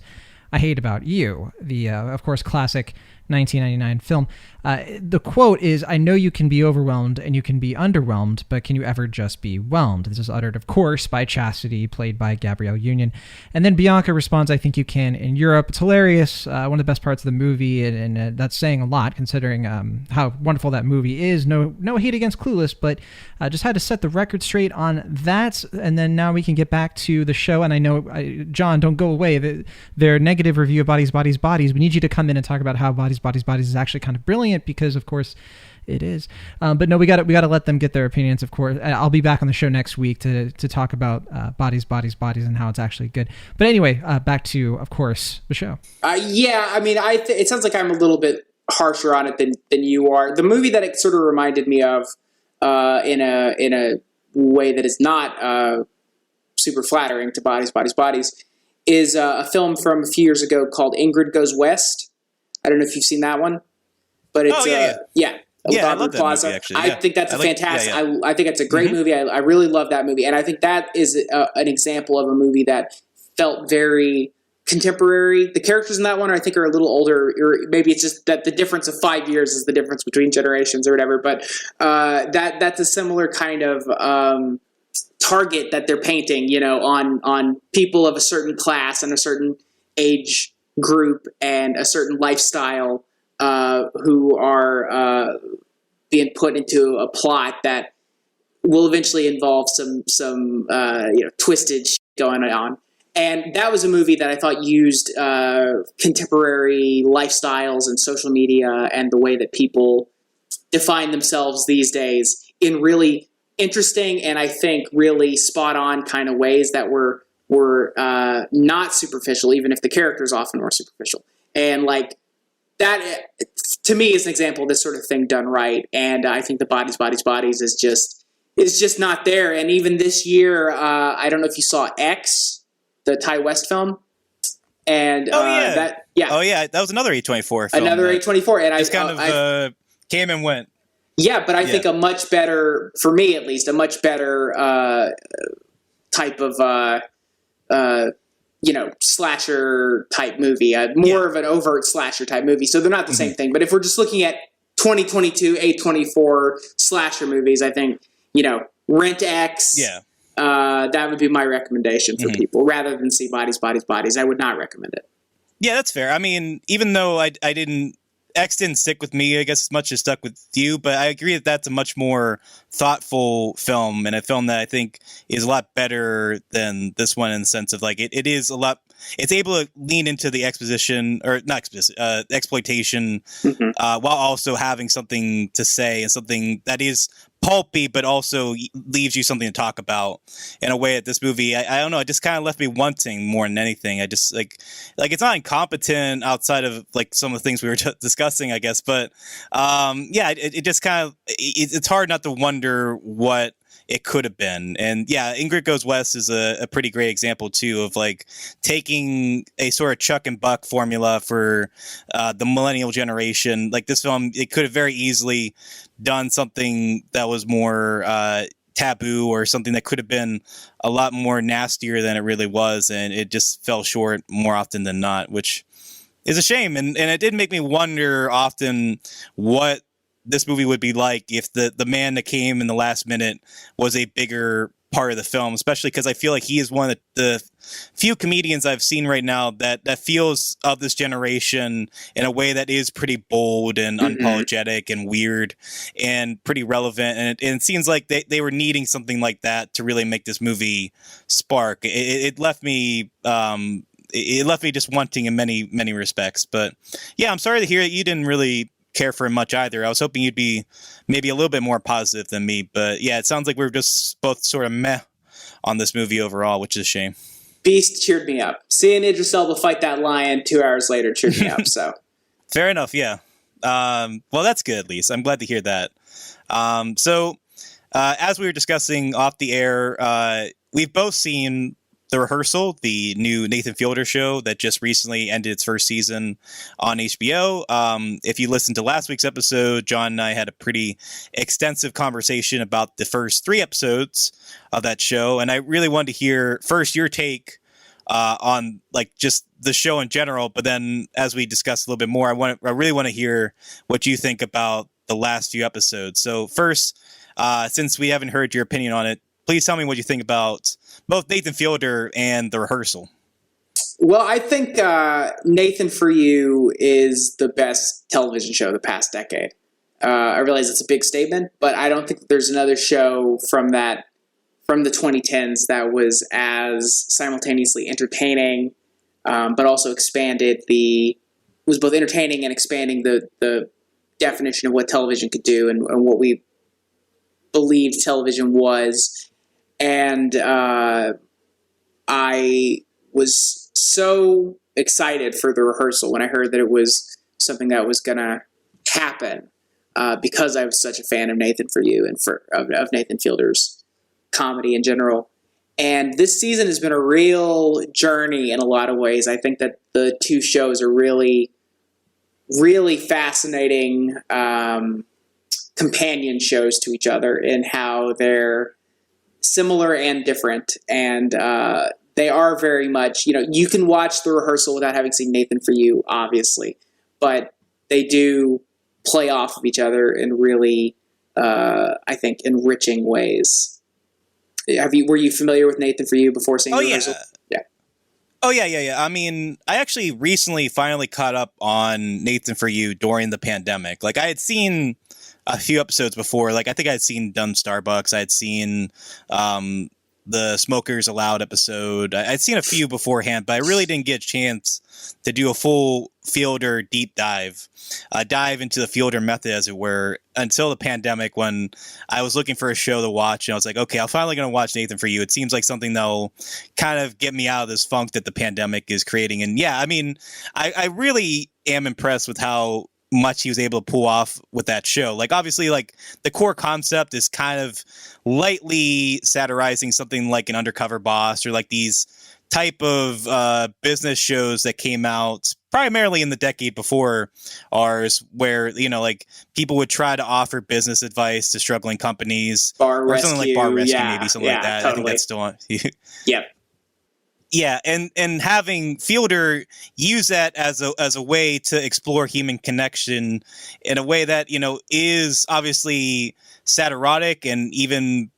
I Hate About You, the, of course, classic 1999 film. The quote is, "I know you can be overwhelmed and you can be underwhelmed, but can you ever just be whelmed?" This is uttered, of course, by Chastity, played by Gabrielle Union. And then Bianca responds, "I think you can in Europe." It's hilarious. One of the best parts of the movie, and that's saying a lot considering how wonderful that movie is. No hate against Clueless, but just had to set the record straight on that. And then now we can get back to the show. And I know, John, don't go away. Their negative review of Bodies, Bodies, Bodies. We need you to come in and talk about how Bodies, Bodies, Bodies is actually kind of brilliant, because of course it is. But no, we got to let them get their opinions, of course. I'll be back on the show next week to talk about Bodies, Bodies, Bodies and how it's actually good. But anyway, back to, of course, the show. Yeah, I mean, it sounds like I'm a little bit harsher on it than you are. The movie that it sort of reminded me of in a way that is not super flattering to Bodies, Bodies, Bodies is a film from a few years ago called Ingrid Goes West. I don't know if you've seen that one, but it's I love that Plaza. movie, actually. I think that's fantastic. I think it's a great movie. I really love that movie, and I think that is an example of a movie that felt very contemporary. The characters in that one, I think, are a little older, or maybe it's just that the difference of 5 years is the difference between generations or whatever. But that's a similar kind of target that they're painting, on people of a certain class and a certain age group and a certain lifestyle who are being put into a plot that will eventually involve some twisted shit going on. And that was a movie that I thought used contemporary lifestyles and social media and the way that people define themselves these days in really interesting and I think really spot on kind of ways that were not superficial, even if the characters often were superficial. And like that, to me, is an example of this sort of thing done right. And I think the Bodies, Bodies, Bodies is just not there. And even this year, I don't know if you saw X, the Ty West film. And that was another A24 film. Another A24, and I came and went. Yeah, but I think a much better, for me at least, a much better type of slasher type movie, more of an overt slasher type movie. So they're not the same thing. But if we're just looking at 2022 A24 slasher movies, I think, Rent X. Yeah. That would be my recommendation for people, rather than see Bodies, Bodies, Bodies. I would not recommend it. Yeah, that's fair. I mean, even though I didn't stick with me, I guess, as much as stuck with you, but I agree that that's a much more thoughtful film, and a film that I think is a lot better than this one in the sense of like it is a lot. It's able to lean into the exploitation while also having something to say and something that is pulpy, but also leaves you something to talk about in a way that this movie, I don't know, it just kind of left me wanting more than anything. I just like it's not incompetent outside of like some of the things we were discussing, I guess. But yeah, it just kind of, it's hard not to wonder what it could have been. And yeah, Ingrid Goes West is a pretty great example too of like taking a sort of Chuck and Buck formula for the millennial generation. Like this film, it could have very easily done something that was more taboo, or something that could have been a lot more nastier than it really was, and it just fell short more often than not, which is a shame. And it did make me wonder often what this movie would be like if the man that came in the last minute was a bigger part of the film, especially because I feel like he is one of the few comedians I've seen right now that feels of this generation in a way that is pretty bold and unapologetic and weird and pretty relevant. And it seems like they were needing something like that to really make this movie spark. It left me just wanting in many, many respects. But yeah, I'm sorry to hear that you didn't really care for him much either. I was hoping you'd be maybe a little bit more positive than me, but yeah, it sounds like we're just both sort of meh on this movie overall, which is a shame. Beast cheered me up. Seeing Idris Elba fight that lion 2 hours later cheered me up. So fair enough. Yeah. Well, that's good. At least I'm glad to hear that. So as we were discussing off the air, we've both seen The Rehearsal, the new Nathan Fielder show that just recently ended its first season on HBO. If you listened to last week's episode, John and I had a pretty extensive conversation about the first 3 episodes of that show. And I really wanted to hear first your take on like just the show in general. But then as we discuss a little bit more, I really want to hear what you think about the last few episodes. So first, since we haven't heard your opinion on it, please tell me what you think about both Nathan Fielder and The Rehearsal. Well, I think Nathan For You is the best television show of the past decade. I realize it's a big statement, but I don't think there's another show from the 2010s that was as simultaneously entertaining, but also was both entertaining and expanding the definition of what television could do and what we believed television was. And I was so excited for The Rehearsal when I heard that it was something that was going to happen because I was such a fan of Nathan For You and of Nathan Fielder's comedy in general. And this season has been a real journey in a lot of ways. I think that the 2 shows are really, really fascinating companion shows to each other in how they're similar and different, and they are very much, you can watch The Rehearsal without having seen Nathan For You, obviously, but they do play off of each other in really, I think, enriching ways. Were you familiar with Nathan For You before seeing The Rehearsal? Yeah. Oh, yeah. I mean, I actually recently finally caught up on Nathan For You during the pandemic. Like, I had seen a few episodes before. Like, I think I had seen Dumb Starbucks. I had seen the Smokers Allowed episode. I'd seen a few beforehand, but I really didn't get a chance to do a full Fielder deep dive into the Fielder method, as it were, until the pandemic, when I was looking for a show to watch. And I was like, okay, I'm finally going to watch Nathan For You. It seems like something that'll kind of get me out of this funk that the pandemic is creating. And yeah, I mean, I really am impressed with how much he was able to pull off with that show. Like, obviously, like, the core concept is kind of lightly satirizing something like an Undercover Boss, or like these type of business shows that came out primarily in the decade before ours, where, like, people would try to offer business advice to struggling companies, Bar or Rescue, something like Bar Rescue, yeah, maybe something like that. Totally. I think that's still on. Yep. Yeah, and having Fielder use that as a way to explore human connection in a way that, is obviously satiric, and even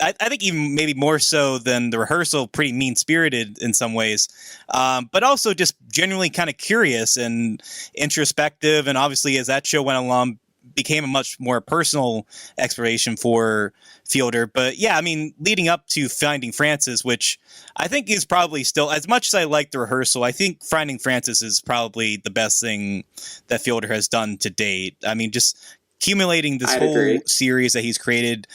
I think even maybe more so than The Rehearsal, pretty mean-spirited in some ways, but also just genuinely kind of curious and introspective. And obviously, as that show went along, became a much more personal exploration for Fielder. But yeah, I mean, leading up to Finding Frances, which I think is probably still, as much as I like The Rehearsal, I think Finding Frances is probably the best thing that Fielder has done to date. I mean, just accumulating this I'd whole agree. series that he's created,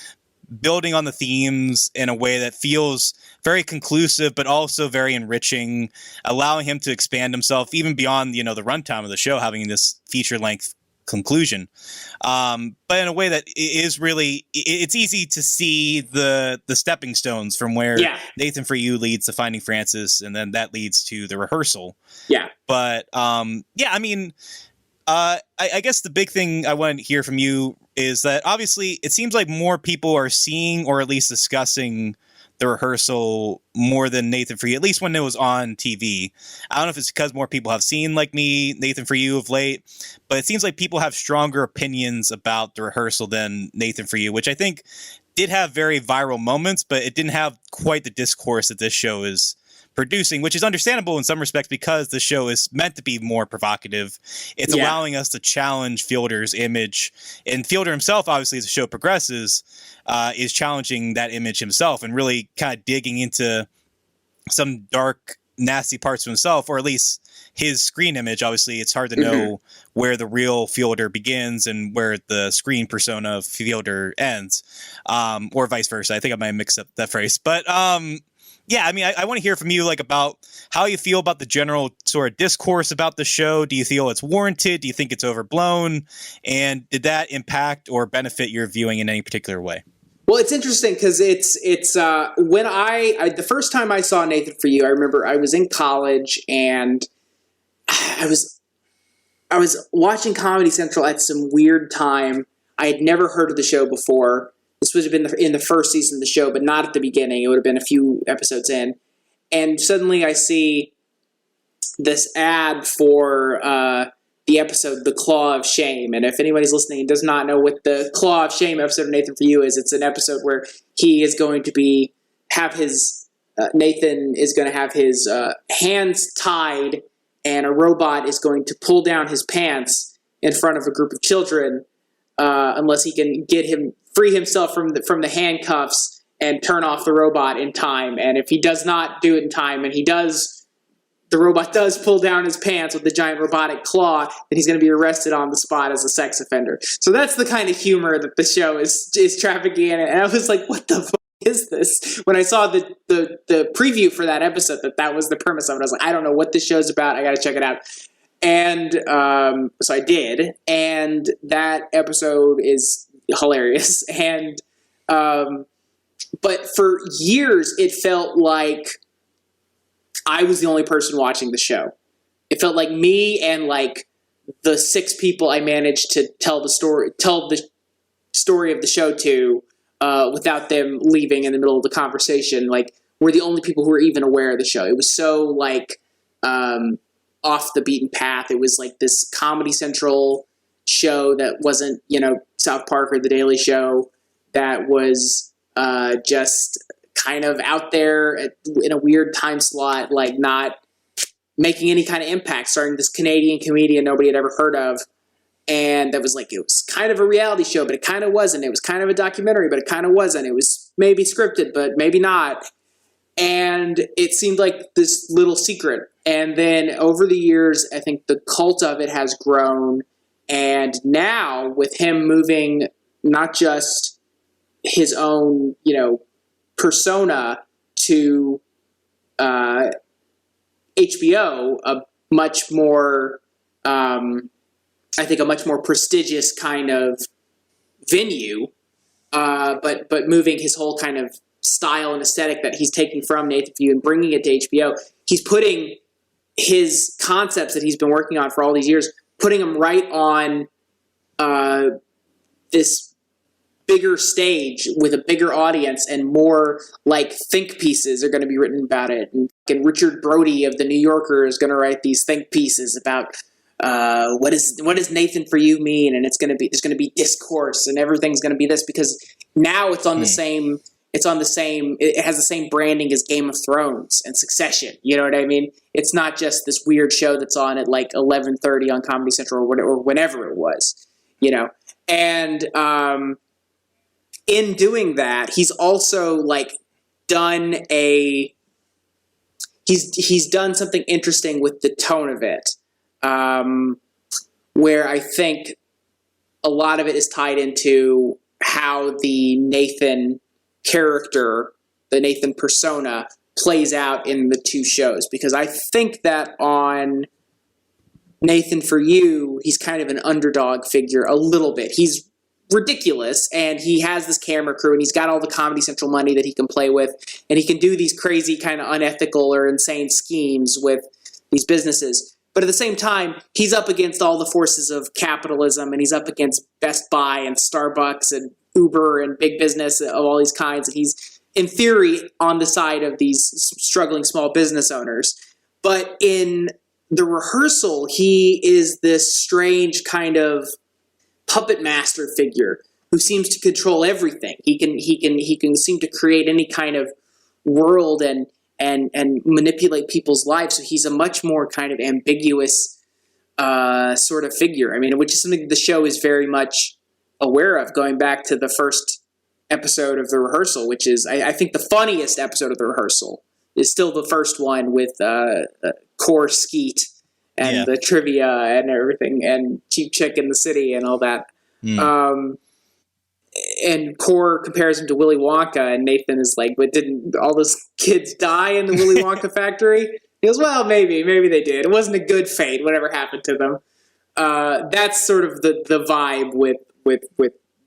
building on the themes in a way that feels very conclusive, but also very enriching, allowing him to expand himself even beyond, the runtime of the show, having this feature length conclusion. But in a way that is really, it's easy to see the stepping stones from where Nathan For You leads to Finding Francis, and then that leads to The Rehearsal. Yeah. But I mean, I guess the big thing I want to hear from you is that obviously it seems like more people are seeing or at least discussing The Rehearsal more than Nathan For You, at least when it was on TV. I don't know if it's because more people have seen, like me, Nathan For You of late, but it seems like people have stronger opinions about The Rehearsal than Nathan For You, which I think did have very viral moments, but it didn't have quite the discourse that this show is producing, which is understandable in some respects because the show is meant to be more provocative. It's allowing us to challenge Fielder's image, and Fielder himself, obviously, as the show progresses, is challenging that image himself and really kind of digging into some dark, nasty parts of himself, or at least his screen image. Obviously, it's hard to know where the real Fielder begins and where the screen persona of Fielder ends, or vice versa. I think I might have mixed up that phrase, but yeah, I mean, I want to hear from you, like, about how you feel about the general sort of discourse about the show. Do you feel it's warranted? Do you think it's overblown? And did that impact or benefit your viewing in any particular way? Well, it's interesting because it's when I the first time I saw Nathan For You, I remember I was in college and I was watching Comedy Central at some weird time. I had never heard of the show before. This would have been in the first season of the show, but not at the beginning. It would have been a few episodes in. And suddenly I see this ad for the episode, The Claw of Shame. And if anybody's listening and does not know what the Claw of Shame episode of Nathan For You is, it's an episode where he is going to Nathan is going to have his hands tied, and a robot is going to pull down his pants in front of a group of children unless he can free himself from the handcuffs and turn off the robot in time. And if he does not do it in time, and the robot does pull down his pants with the giant robotic claw, then he's going to be arrested on the spot as a sex offender. So that's the kind of humor that the show is trafficking in. And I was like, what the fuck is this? When I saw the preview for that episode, that was the premise of it, I was like, I don't know what this show's about. I got to check it out. And so I did. And that episode is hilarious. And but for years it felt like I was the only person watching the show. It felt like me and like the 6 people I managed to tell the story of the show to without them leaving in the middle of the conversation, like, were the only people who were even aware of the show. It was so like off the beaten path. It was like this Comedy Central show that wasn't, South Park or The Daily Show, that was just kind of out there in a weird time slot, like not making any kind of impact, starting this Canadian comedian nobody had ever heard of. And that was like, it was kind of a reality show, but it kind of wasn't. It was kind of a documentary, but it kind of wasn't. It was maybe scripted, but maybe not. And it seemed like this little secret. And then over the years, I think the cult of it has grown. And now with him moving not just his own, persona to HBO, a much more, I think, a much more prestigious kind of venue, but moving his whole kind of style and aesthetic that he's taking from Nathan For You and bringing it to HBO. He's putting his concepts that he's been working on for all these years, putting them right on this bigger stage with a bigger audience, and more like think pieces are going to be written about it. And Richard Brody of the New Yorker is going to write these think pieces about what does Nathan For You mean, and there's going to be discourse, and everything's going to be this, because now it's on the same. It has the same branding as Game of Thrones and Succession. You know what I mean? It's not just this weird show that's on at like 11:30 on Comedy Central or whenever it was, And in doing that, he's also like he's done something interesting with the tone of it, where I think a lot of it is tied into how the Nathan character, the Nathan persona, plays out in the two shows. Because I think that on Nathan For You, he's kind of an underdog figure a little bit. He's ridiculous, and he has this camera crew, and he's got all the Comedy Central money that he can play with, and he can do these crazy kind of unethical or insane schemes with these businesses. But at the same time, he's up against all the forces of capitalism, and he's up against Best Buy and Starbucks and Uber and big business of all these kinds, and he's, in theory, on the side of these struggling small business owners. But in The Rehearsal, he is this strange kind of puppet master figure who seems to control everything. He can seem to create any kind of world and manipulate people's lives. So he's a much more kind of ambiguous sort of figure. I mean, which is something that the show is very much aware of, going back to the first episode of The Rehearsal, which is, I think, the funniest episode of The Rehearsal is still the first one with Core Skeet and the trivia and everything, and Cheap Chick in the City and all that. And Core compares him to Willy Wonka, and Nathan is like, but didn't all those kids die in the Willy Wonka factory? He goes, well, maybe they did. It wasn't a good fate, whatever happened to them. That's sort of the vibe with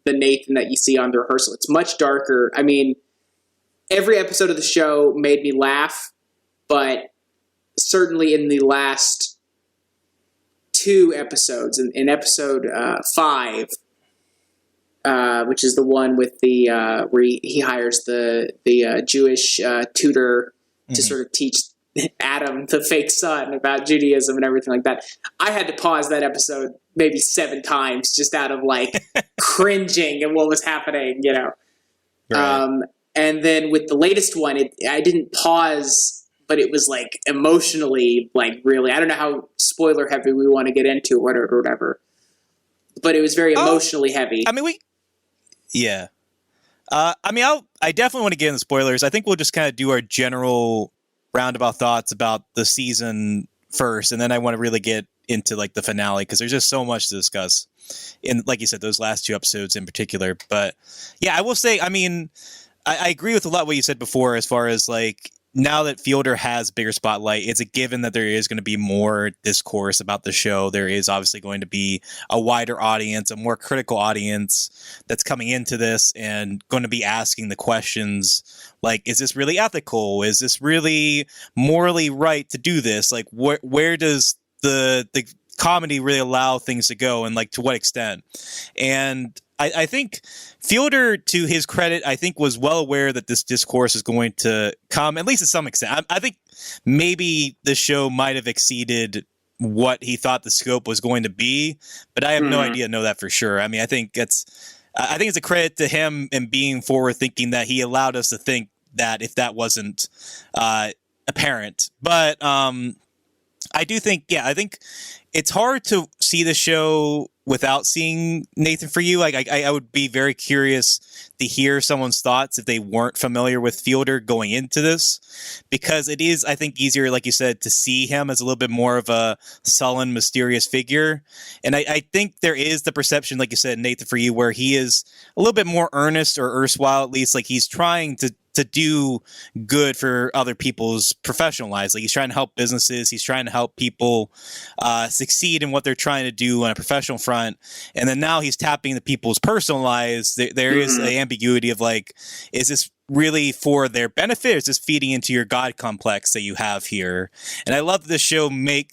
the Nathan that you see on The Rehearsal. It's much darker. I mean, every episode of the show made me laugh, but certainly in the last two episodes, in episode 5, which is the one with the where he hires the Jewish tutor to sort of teach Adam, the fake son, about Judaism and everything like that. I had to pause that episode maybe 7 times just out of like cringing at what was happening, you know. Right. And then with the latest one, I didn't pause, but it was like emotionally, like really, I don't know how spoiler heavy we want to get into or whatever, but it was very emotionally heavy. I mean, I definitely want to get into spoilers. I think we'll just kind of do our general roundabout thoughts about the season first, and then I want to really get into like the finale, because there's just so much to discuss in, like you said, those last 2 episodes in particular. But yeah, I will say, I mean, I agree with a lot of what you said before, as far as like, now that Fielder has bigger spotlight, it's a given that there is going to be more discourse about the show. There is obviously going to be a wider audience, a more critical audience that's coming into this and going to be asking the questions like, is this really ethical? Is this really morally right to do this? Like, where does the comedy really allow things to go, and like to what extent? And I think Fielder, to his credit, I think was well aware that this discourse is going to come, at least to some extent. I think maybe the show might have exceeded what he thought the scope was going to be, but I have no idea to know that for sure. I mean, I think it's a credit to him and being forward thinking that he allowed us to think that if that wasn't apparent. But I do think, I think it's hard to see the show without seeing Nathan For You. Like, I would be very curious to hear someone's thoughts if they weren't familiar with Fielder going into this, because it is, I think, easier, like you said, to see him as a little bit more of a sullen, mysterious figure. And I think there is the perception, like you said, Nathan For You, where he is a little bit more earnest, or erstwhile at least, like he's trying to do good for other people's professional lives. Like, he's trying to help businesses. He's trying to help people succeed in what they're trying to do on a professional front. And then now he's tapping into people's personal lives. There is an ambiguity of like, is this really for their benefit, or is this feeding into your God complex that you have here? And I love that this show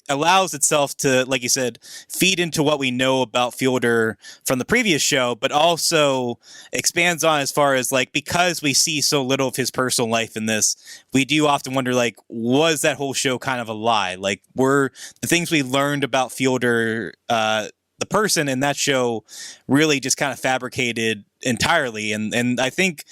allows itself to, like you said, feed into what we know about Fielder from the previous show, but also expands on, as far as like, because we see so little of his personal life in this, we do often wonder, like, was that whole show kind of a lie? Like, were the things we learned about Fielder, the person in that show, really just kind of fabricated entirely? And I think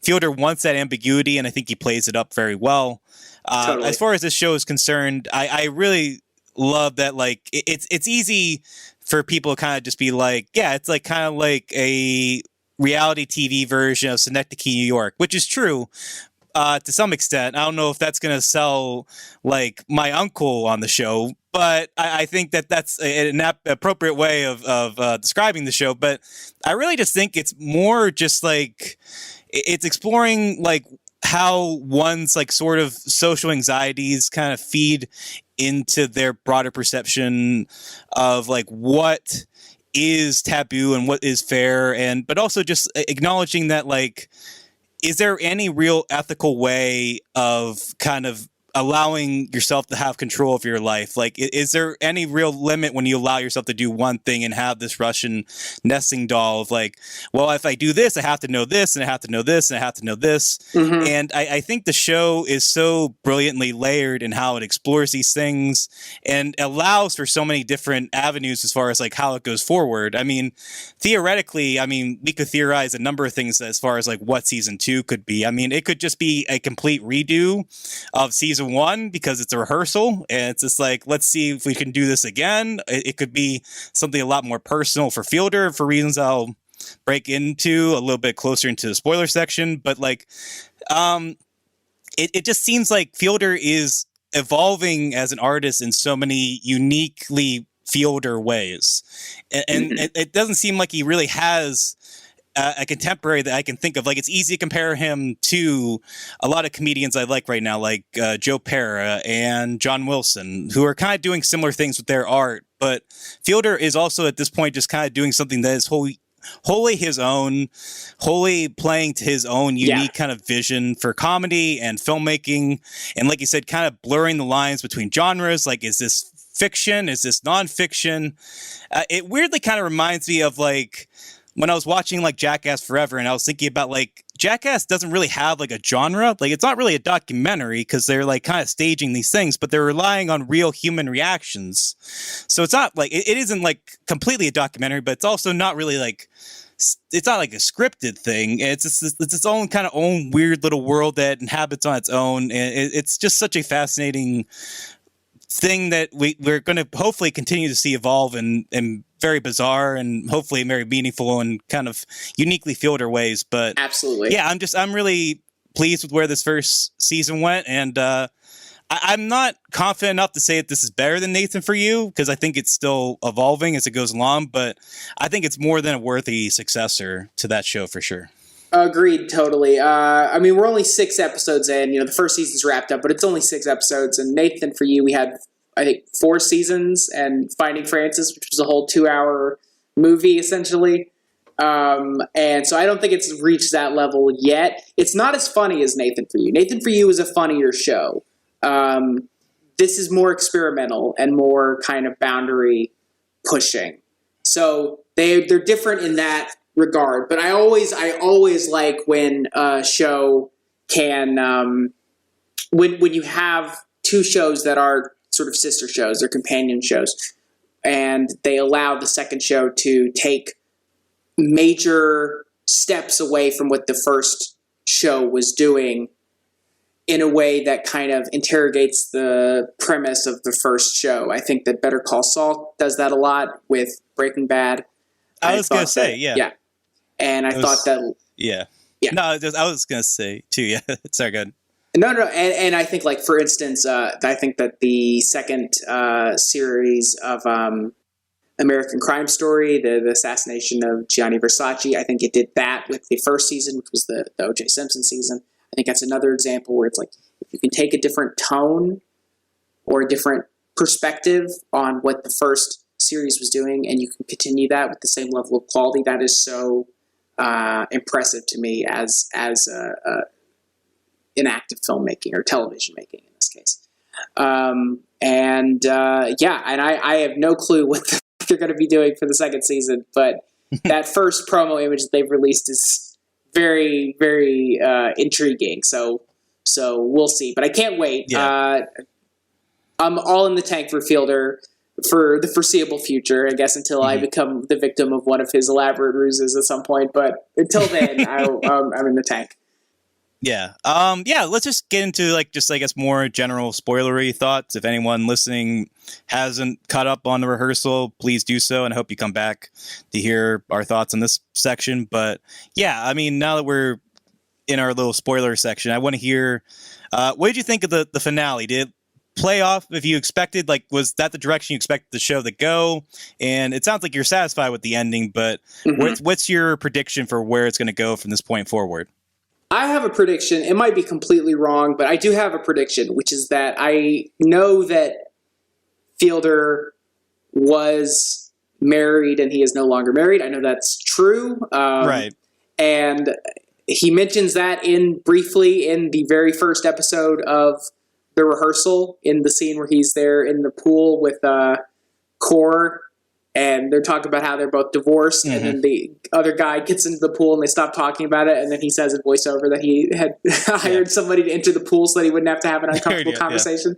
Fielder wants that ambiguity, and I think he plays it up very well. Totally. As far as this show is concerned, I really love that, like, it's easy for people to kind of just be like, yeah, it's like kind of like a reality TV version of Synecdoche, New York, which is true. to some extent. I don't know if that's going to sell like my uncle on the show, but I think that that's an appropriate way of describing the show. But I really just think it's more just like it's exploring like how one's like sort of social anxieties kind of feed into their broader perception of like what is taboo and what is fair, and but also just acknowledging that like, is there any real ethical way of kind of allowing yourself to have control of your life? Like, is there any real limit when you allow yourself to do one thing and have this Russian nesting doll of like, well, if I do this, I have to know this, and I have to know this, and I have to know this. Mm-hmm. And I think the show is so brilliantly layered in how it explores these things and allows for so many different avenues as far as like how it goes forward. I mean, theoretically, I mean, we could theorize a number of things as far as like what season 2 could be. I mean, it could just be a complete redo of season 1 because it's a rehearsal, and it's just like, let's see if we can do this again. It could be something a lot more personal for Fielder for reasons I'll break into a little bit closer into the spoiler section. But like, it just seems like Fielder is evolving as an artist in so many uniquely Fielder ways, and it doesn't seem like he really has a contemporary that I can think of. Like, it's easy to compare him to a lot of comedians I like right now, like Joe Pera and John Wilson, who are kind of doing similar things with their art. But Fielder is also at this point just kind of doing something that is wholly his own, wholly playing to his own unique kind of vision for comedy and filmmaking. And like you said, kind of blurring the lines between genres. Like, is this fiction? Is this nonfiction? It weirdly kind of reminds me of like when I was watching like Jackass Forever, and I was thinking about like Jackass doesn't really have like a genre. Like, it's not really a documentary because they're like kind of staging these things, but they're relying on real human reactions. So it's not like it isn't like completely a documentary, but it's also not really like, it's not like a scripted thing. It's its own kind of own weird little world that inhabits on its own. And it's just such a fascinating thing that we're going to hopefully continue to see evolve and very bizarre and hopefully very meaningful and kind of uniquely Fielder ways. But absolutely, yeah, I'm really pleased with where this first season went, and I'm not confident enough to say that this is better than Nathan For You, because I think it's still evolving as it goes along, but I think it's more than a worthy successor to that show for sure. Agreed, totally. I mean, we're only 6 episodes in. You know, the first season's wrapped up, but it's only 6 episodes. And Nathan For You, we had, I think, 4 seasons, and Finding Frances, which was a whole 2-hour movie, essentially. And so I don't think it's reached that level yet. It's not as funny as Nathan For You. Nathan For You is a funnier show. This is more experimental and more kind of boundary pushing. So they're different in that regard. But I always like when a show can when you have 2 shows that are sort of sister shows or companion shows, and they allow the second show to take major steps away from what the first show was doing in a way that kind of interrogates the premise of the first show. I think that Better Call Saul does that a lot with Breaking Bad. I was going to say, yeah. And I thought that... Yeah. Yeah. No, I was going to say, too, yeah. Sorry, go ahead. No. And I think, like, for instance, I think that the second series of American Crime Story, the assassination of Gianni Versace, I think it did that with the first season, which was the O.J. Simpson season. I think that's another example where it's like, if you can take a different tone or a different perspective on what the first series was doing, and you can continue that with the same level of quality, that is so impressive to me as in active filmmaking or television making in this case. And I have no clue what they're going to be doing for the second season, but that first promo image that they've released is very, very intriguing. So we'll see, but I can't wait. Yeah. I'm all in the tank for Fielder for the foreseeable future, I guess, until I become the victim of one of his elaborate ruses at some point. But until then, I'm in the tank. Yeah. Let's just get into like just I guess more general spoilery thoughts. If anyone listening hasn't caught up on the rehearsal, please do so, and I hope you come back to hear our thoughts on this section. But yeah, I mean, now that we're in our little spoiler section. I want to hear, what did you think of the finale? Did it play off if you expected? Like, was that the direction you expected the show to go? And it sounds like you're satisfied with the ending, but what's your prediction for where it's going to go from this point forward? I have a prediction. It might be completely wrong, but I do have a prediction, which is that I know that Fielder was married and he is no longer married. I know that's true. Right. And he mentions that briefly in the very first episode of The Rehearsal, in the scene where he's there in the pool with Core, and they're talking about how they're both divorced, and then the other guy gets into the pool and they stop talking about it, and then he says in voiceover that he had hired somebody to enter the pool so that he wouldn't have to have an uncomfortable conversation.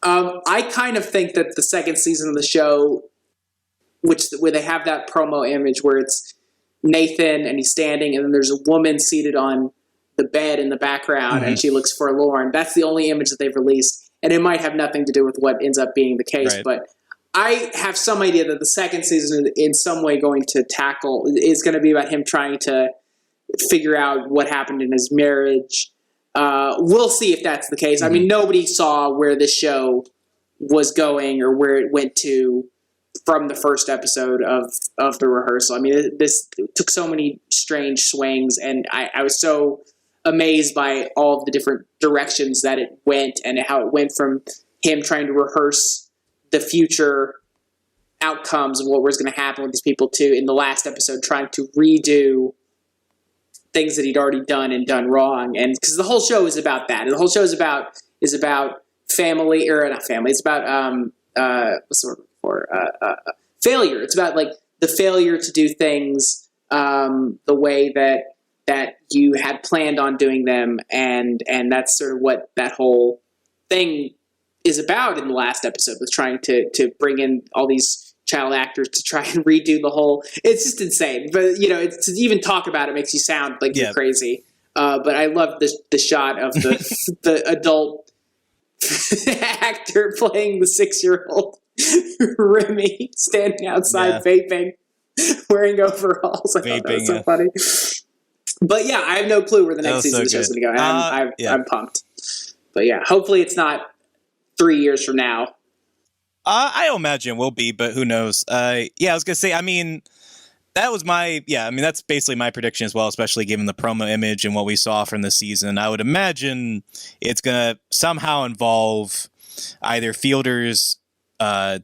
I kind of think that the second season of the show, where they have that promo image where it's Nathan and he's standing, and then there's a woman seated on the bed in the background, and she looks forlorn. That's the only image that they've released, and it might have nothing to do with what ends up being the case, but I have some idea that the second season is in some way going to be about him trying to figure out what happened in his marriage. We'll see if that's the case. I mean, nobody saw where this show was going or where it went to from the first episode of The Rehearsal. I mean, this took so many strange swings, and I was so amazed by all of the different directions that it went, and how it went from him trying to rehearse the future outcomes and what was going to happen with these people to, in the last episode, trying to redo things that he'd already done and done wrong. And because the whole show is about that. And the whole show is about family, or not family. It's about what's the word for failure. It's about like the failure to do things the way that you had planned on doing them, and that's sort of what that whole thing is about in the last episode, was trying to bring in all these child actors to try and redo the whole. It's just insane, but to even talk about it makes you sound like you're crazy. But I love the shot of the adult actor playing the 6-year-old Remy standing outside vaping, wearing overalls. I thought that was so funny. But yeah, I have no clue where the next season of the show is going to go. I'm pumped. But yeah, hopefully it's not 3 years from now. I don't imagine it will be, but who knows? I was gonna say, I mean, that was that's basically my prediction as well, especially given the promo image and what we saw from the season. I would imagine it's gonna somehow involve either Fielder's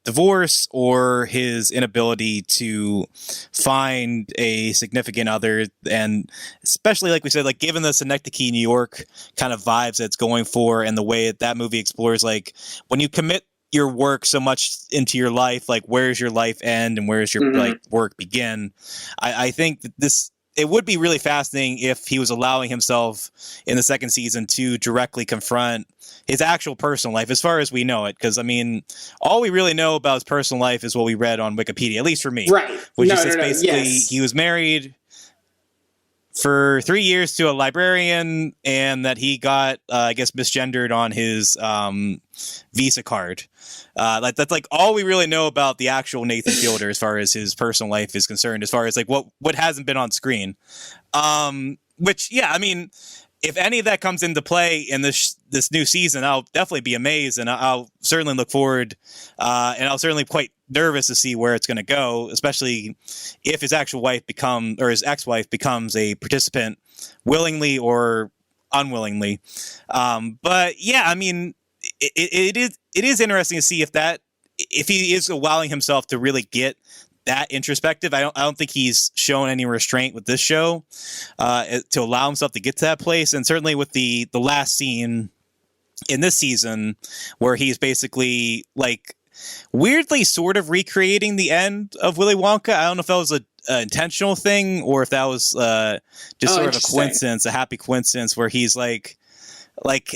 divorce or his inability to find a significant other, and especially, like we said, like given the Synecdoche, New York kind of vibes that's going for, and the way that movie explores, like when you commit your work so much into your life, like where's your life end and where's your like work begin. I think that it would be really fascinating if he was allowing himself in the second season to directly confront his actual personal life, as far as we know it. Because, I mean, all we really know about his personal life is what we read on Wikipedia, at least for me. Right. Which is basically he was married for 3 years to a librarian, and that he got, I guess, misgendered on his Visa card. That's like all we really know about the actual Nathan Fielder as far as his personal life is concerned, as far as like what hasn't been on screen. Which, I mean, if any of that comes into play in this new season, I'll definitely be amazed, and I'll certainly look forward, and I'll certainly quite nervous to see where it's going to go, especially if his actual wife his ex-wife becomes a participant willingly or unwillingly. But yeah, I mean, it is interesting to see if he is allowing himself to really get that introspective. I don't think he's shown any restraint with this show to allow himself to get to that place. And certainly with the last scene in this season, where he's basically like weirdly sort of recreating the end of Willy Wonka. I don't know if that was an intentional thing or if that was just sort of a coincidence, a happy coincidence, where he's like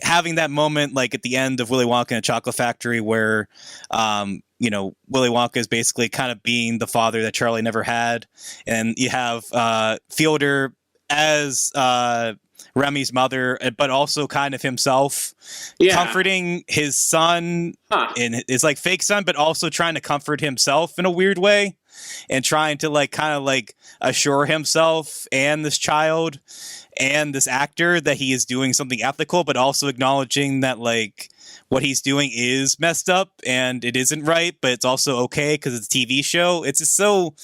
having that moment like at the end of Willy Wonka and a Chocolate Factory where Willy Wonka is basically kind of being the father that Charlie never had, and you have Fielder as Remy's mother, but also kind of himself comforting his son, and his like fake son, but also trying to comfort himself in a weird way. and trying to like kind of like assure himself and this child and this actor that he is doing something ethical, but also acknowledging that like what he's doing is messed up and it isn't right, but it's also okay because it's a TV show. It's just so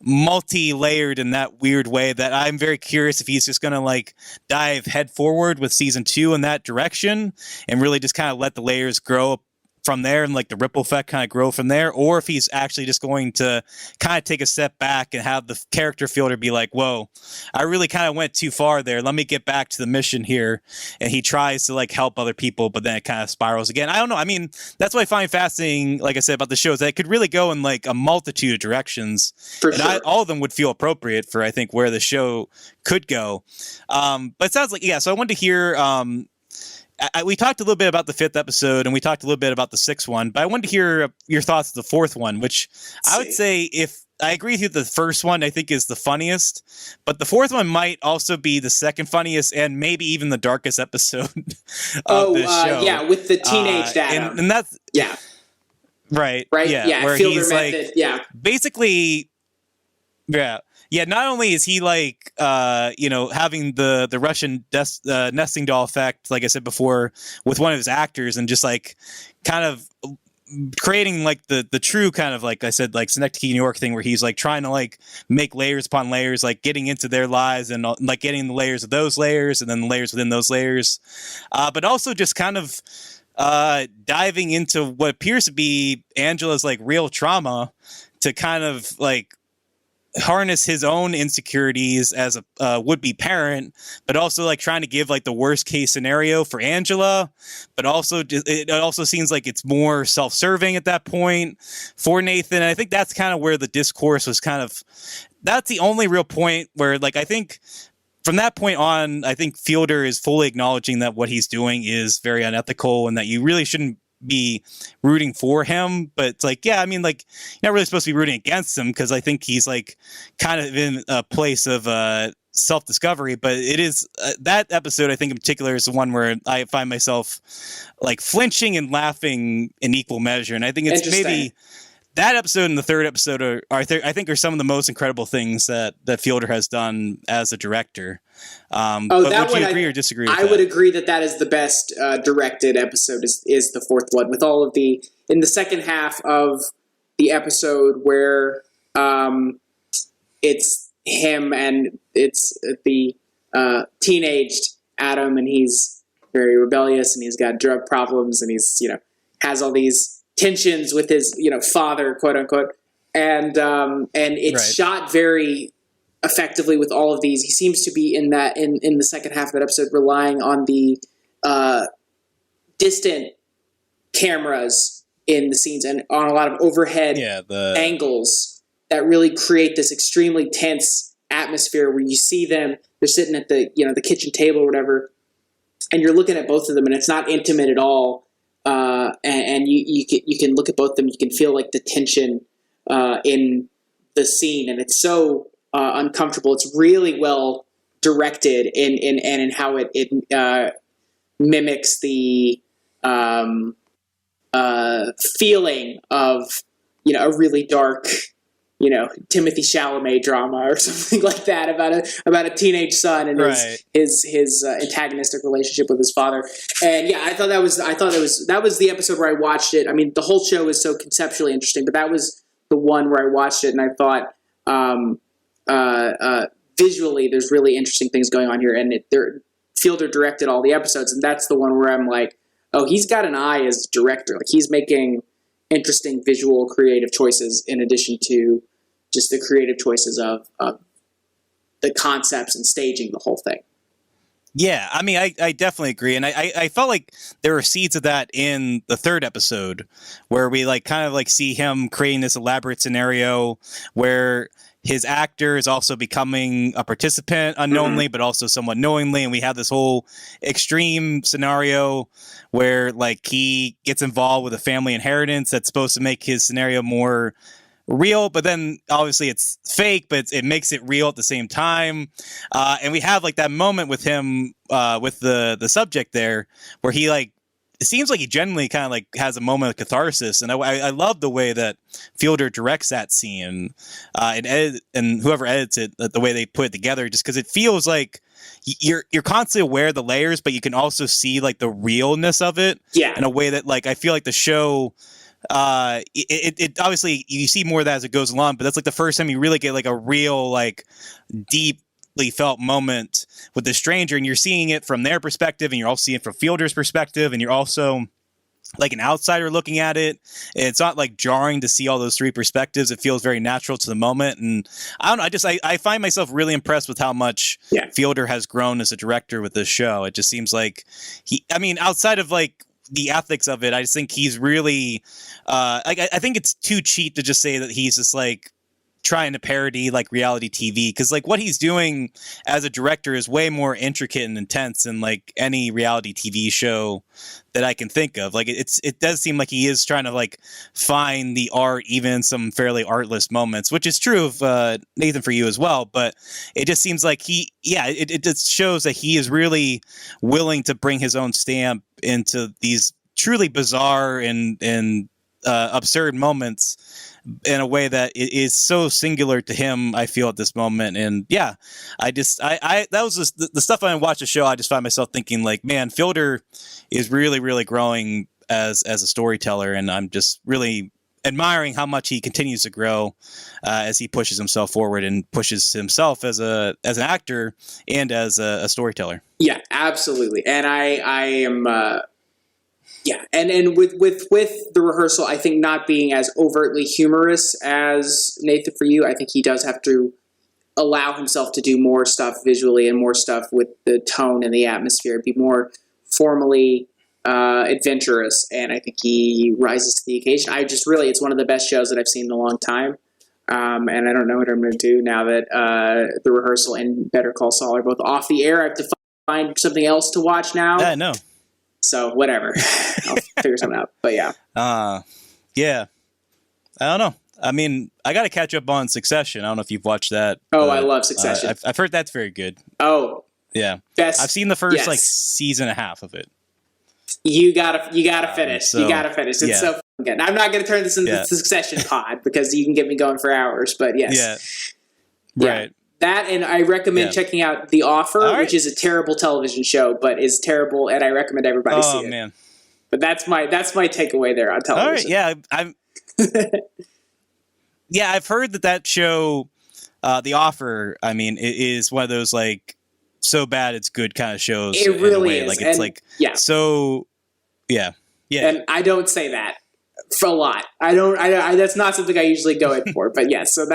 multi-layered in that weird way that I'm very curious if he's just going to like dive head forward with season 2 in that direction and really just kind of let the layers grow from there and like the ripple effect kind of grow from there, or if he's actually just going to kind of take a step back and have the character filter be like, whoa, I really kind of went too far there. Let me get back to the mission here. And he tries to like help other people, but then it kind of spirals again. I don't know. I mean, that's what I find fascinating, like I said, about the show is that it could really go in like a multitude of directions. For and sure. all of them would feel appropriate for, I think, where the show could go. But it sounds like, yeah, so I wanted to hear, we talked a little bit about the 5th episode and we talked a little bit about the 6th one, but I wanted to hear your thoughts of the 4th one, which I would say, if I agree with you, the first one I think is the funniest, but the 4th one might also be the second funniest and maybe even the darkest episode of the show. Yeah, with the teenage dad. And that's yeah, right, yeah. where Fielder he's method, like, yeah, basically, yeah. Not only is he like, having the Russian nesting doll effect, like I said before, with one of his actors, and just like kind of creating like the true kind of, like I said, like Synecdoche, New York thing, where he's like trying to like make layers upon layers, like getting into their lives and like getting the layers of those layers and then the layers within those layers, but also just kind of diving into what appears to be Angela's like real trauma to kind of like harness his own insecurities as a would-be parent, but also like trying to give like the worst case scenario for Angela, but also it also seems like it's more self-serving at that point for Nathan. And I think that's kind of where the discourse was that's the only real point where, like, I think from that point on, I think Fielder is fully acknowledging that what he's doing is very unethical and that you really shouldn't be rooting for him. But it's like, yeah, I mean, like, you're not really supposed to be rooting against him, because I think he's like kind of in a place of self-discovery. But it is that episode, I think in particular, is the one where I find myself like flinching and laughing in equal measure. And I think it's maybe that episode and the 3rd episode I think are some of the most incredible things that Fielder has done as a director. But would you agree or disagree with that? I would agree that is the best directed episode is the 4th one, with all of in the second half of the episode where it's him and it's the teenaged Adam, and he's very rebellious and he's got drug problems and he's, has all these tensions with his, father, quote unquote. And it's shot very effectively with all of these. He seems to be in the second half of that episode relying on the distant cameras in the scenes and on a lot of overhead angles that really create this extremely tense atmosphere where you see them, they're sitting at the kitchen table or whatever, and you're looking at both of them and it's not intimate at all. And you can look at both of them, you can feel like the tension in the scene, and it's so uncomfortable. It's really well directed in how it mimics the feeling of a really dark Timothy Chalamet drama or something like that about a teenage son and his antagonistic relationship with his father. And yeah, I thought that was the episode where I watched it. I mean, the whole show is so conceptually interesting, but that was the one where I watched it and I thought visually there's really interesting things going on here, and Fielder directed all the episodes, and that's the one where I'm like, oh, he's got an eye as a director. Like, he's making interesting visual creative choices in addition to just the creative choices of the concepts and staging the whole thing. Yeah, I mean, I definitely agree. And I felt like there were seeds of that in the 3rd episode where we like kind of like see him creating this elaborate scenario where his actor is also becoming a participant unknowingly, but also somewhat knowingly. And we have this whole extreme scenario where like he gets involved with a family inheritance that's supposed to make his scenario more real, but then obviously it's fake, but it makes it real at the same time. And we have like that moment with him with the subject there where he like it seems like he genuinely kind of like has a moment of catharsis, and I love the way that Fielder directs that scene, and whoever edits it, the way they put it together, just because it feels like you're constantly aware of the layers, but you can also see like the realness of it, in a way that like I feel like the show. It obviously you see more of that as it goes along, but that's like the first time you really get like a real like deeply felt moment with the stranger, and you're seeing it from their perspective, and you're also seeing it from Fielder's perspective, and you're also like an outsider looking at it. It's not like jarring to see all those three perspectives. It feels very natural to the moment, and I don't know. I find myself really impressed with how much Fielder has grown as a director with this show. It just seems like outside of like the ethics of it, I just think he's really I think it's too cheap to just say that he's just like trying to parody like reality TV, because like what he's doing as a director is way more intricate and intense than like any reality TV show that I can think of. Like it does seem like he is trying to like find the art even in some fairly artless moments, which is true of Nathan For You as well. But it just seems like it just shows that he is really willing to bring his own stamp into these truly bizarre and absurd moments in a way that it is so singular to him, I feel, at this moment. And yeah, that was just the stuff I watched the show. I just find myself thinking like, man, Fielder is really, really growing as a storyteller. And I'm just really admiring how much he continues to grow as he pushes himself forward and pushes himself as an actor and as a storyteller. Yeah, absolutely. And I am, and with the rehearsal, I think not being as overtly humorous as Nathan For You, I think he does have to allow himself to do more stuff visually and more stuff with the tone and the atmosphere, be more formally adventurous, and I think he rises to the occasion. It's one of the best shows that I've seen in a long time, and I don't know what I'm going to do now that the rehearsal and Better Call Saul are both off the air. I have to find something else to watch now. Yeah, no. So whatever, I'll figure something out. But yeah. Yeah. I don't know. I mean, I got to catch up on Succession. I don't know if you've watched that. Oh, I love Succession. I've heard that's very good. Oh, yeah. Best. I've seen the first like season and a half of it. You gotta finish. You gotta finish. It's so good. I'm not gonna turn this into the Succession pod because you can get me going for hours. But yes. Yeah. Right. That, and I recommend checking out The Offer, which is a terrible television show, but is terrible, and I recommend everybody see it. Oh man! But that's my takeaway there on television. All right, I've heard that show, The Offer. I mean, it is one of those like so bad it's good kind of shows. It really is. Like it's so yeah. And I don't say that for a lot. I that's not something I usually go in for, but yes. So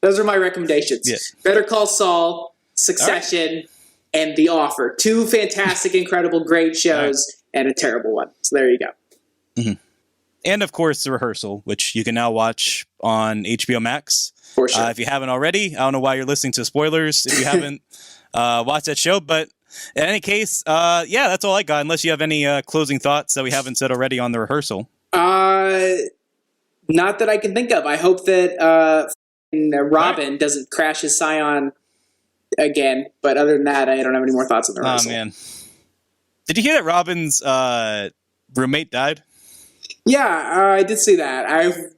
those are my recommendations. Yeah. Better Call Saul, Succession, and The Offer. 2 fantastic, incredible, great shows, and a terrible one. So there you go. Mm-hmm. And of course, The Rehearsal, which you can now watch on HBO Max. For sure. If you haven't already, I don't know why you're listening to spoilers if you haven't watched that show, but in any case, that's all I got. Unless you have any closing thoughts that we haven't said already on The Rehearsal. Not that I can think of. I hope that Robin doesn't crash his Scion again. But other than that, I don't have any more thoughts on The Rehearsal. Oh man, did you hear that Robin's roommate died? Yeah, I did see that.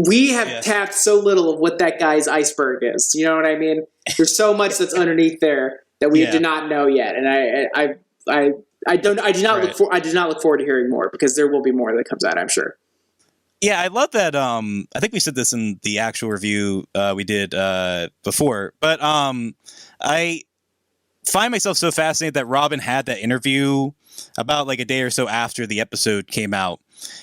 We have tapped so little of what that guy's iceberg is. You know what I mean? There's so much that's underneath there that we do not know yet, and I do not look forward to hearing more, because there will be more that comes out, I'm sure. Yeah, I love that. I think we said this in the actual review we did before, but I find myself so fascinated that Robin had that interview about like a day or so after the episode came out.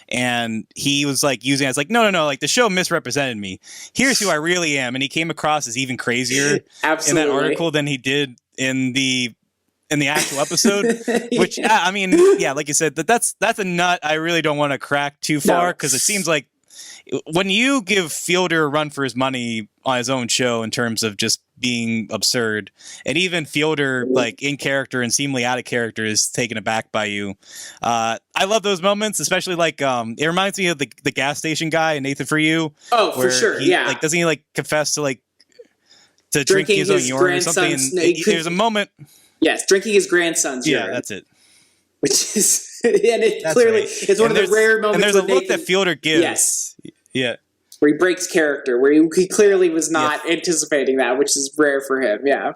And he was like using it as like, no, like the show misrepresented me. Here's who I really am. And he came across as even crazier in that article than he did in the actual episode, which I mean, like you said, that's a nut I really don't want to crack too far, because it seems like when you give Fielder a run for his money on his own show in terms of just being absurd, and even Fielder like in character and seemingly out of character is taken aback by you. I love those moments, especially like it reminds me of the gas station guy in Nathan For You. Oh, for sure. Like doesn't he like confess to like to drinking his own urine or something? And there's a moment. Yes, drinking his grandson's urine. Yeah, that's it. Which is and it That's clearly right. it's one And of the rare moments. And there's a where look that Nathan, Fielder gives. yes, Yeah. where he breaks character, where he clearly was not anticipating that, which is rare for him. Yeah,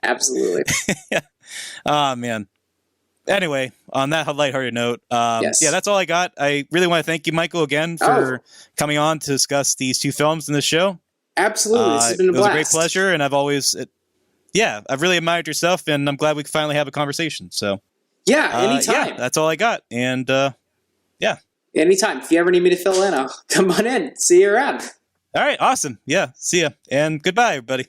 absolutely. Oh man. Anyway, on that lighthearted note, Yes. yeah, that's all I got. I really want to thank you, Michael, again for coming on to discuss these two films in this show. Absolutely, this has been a It was blast. a great pleasure, and I've really admired your stuff, and I'm glad we could finally have a conversation. So, Yeah, anytime. yeah, that's all I got, and yeah. Anytime. If you ever need me to fill in, I'll come on in. See you around. All right, awesome. Yeah, see ya, and goodbye, everybody.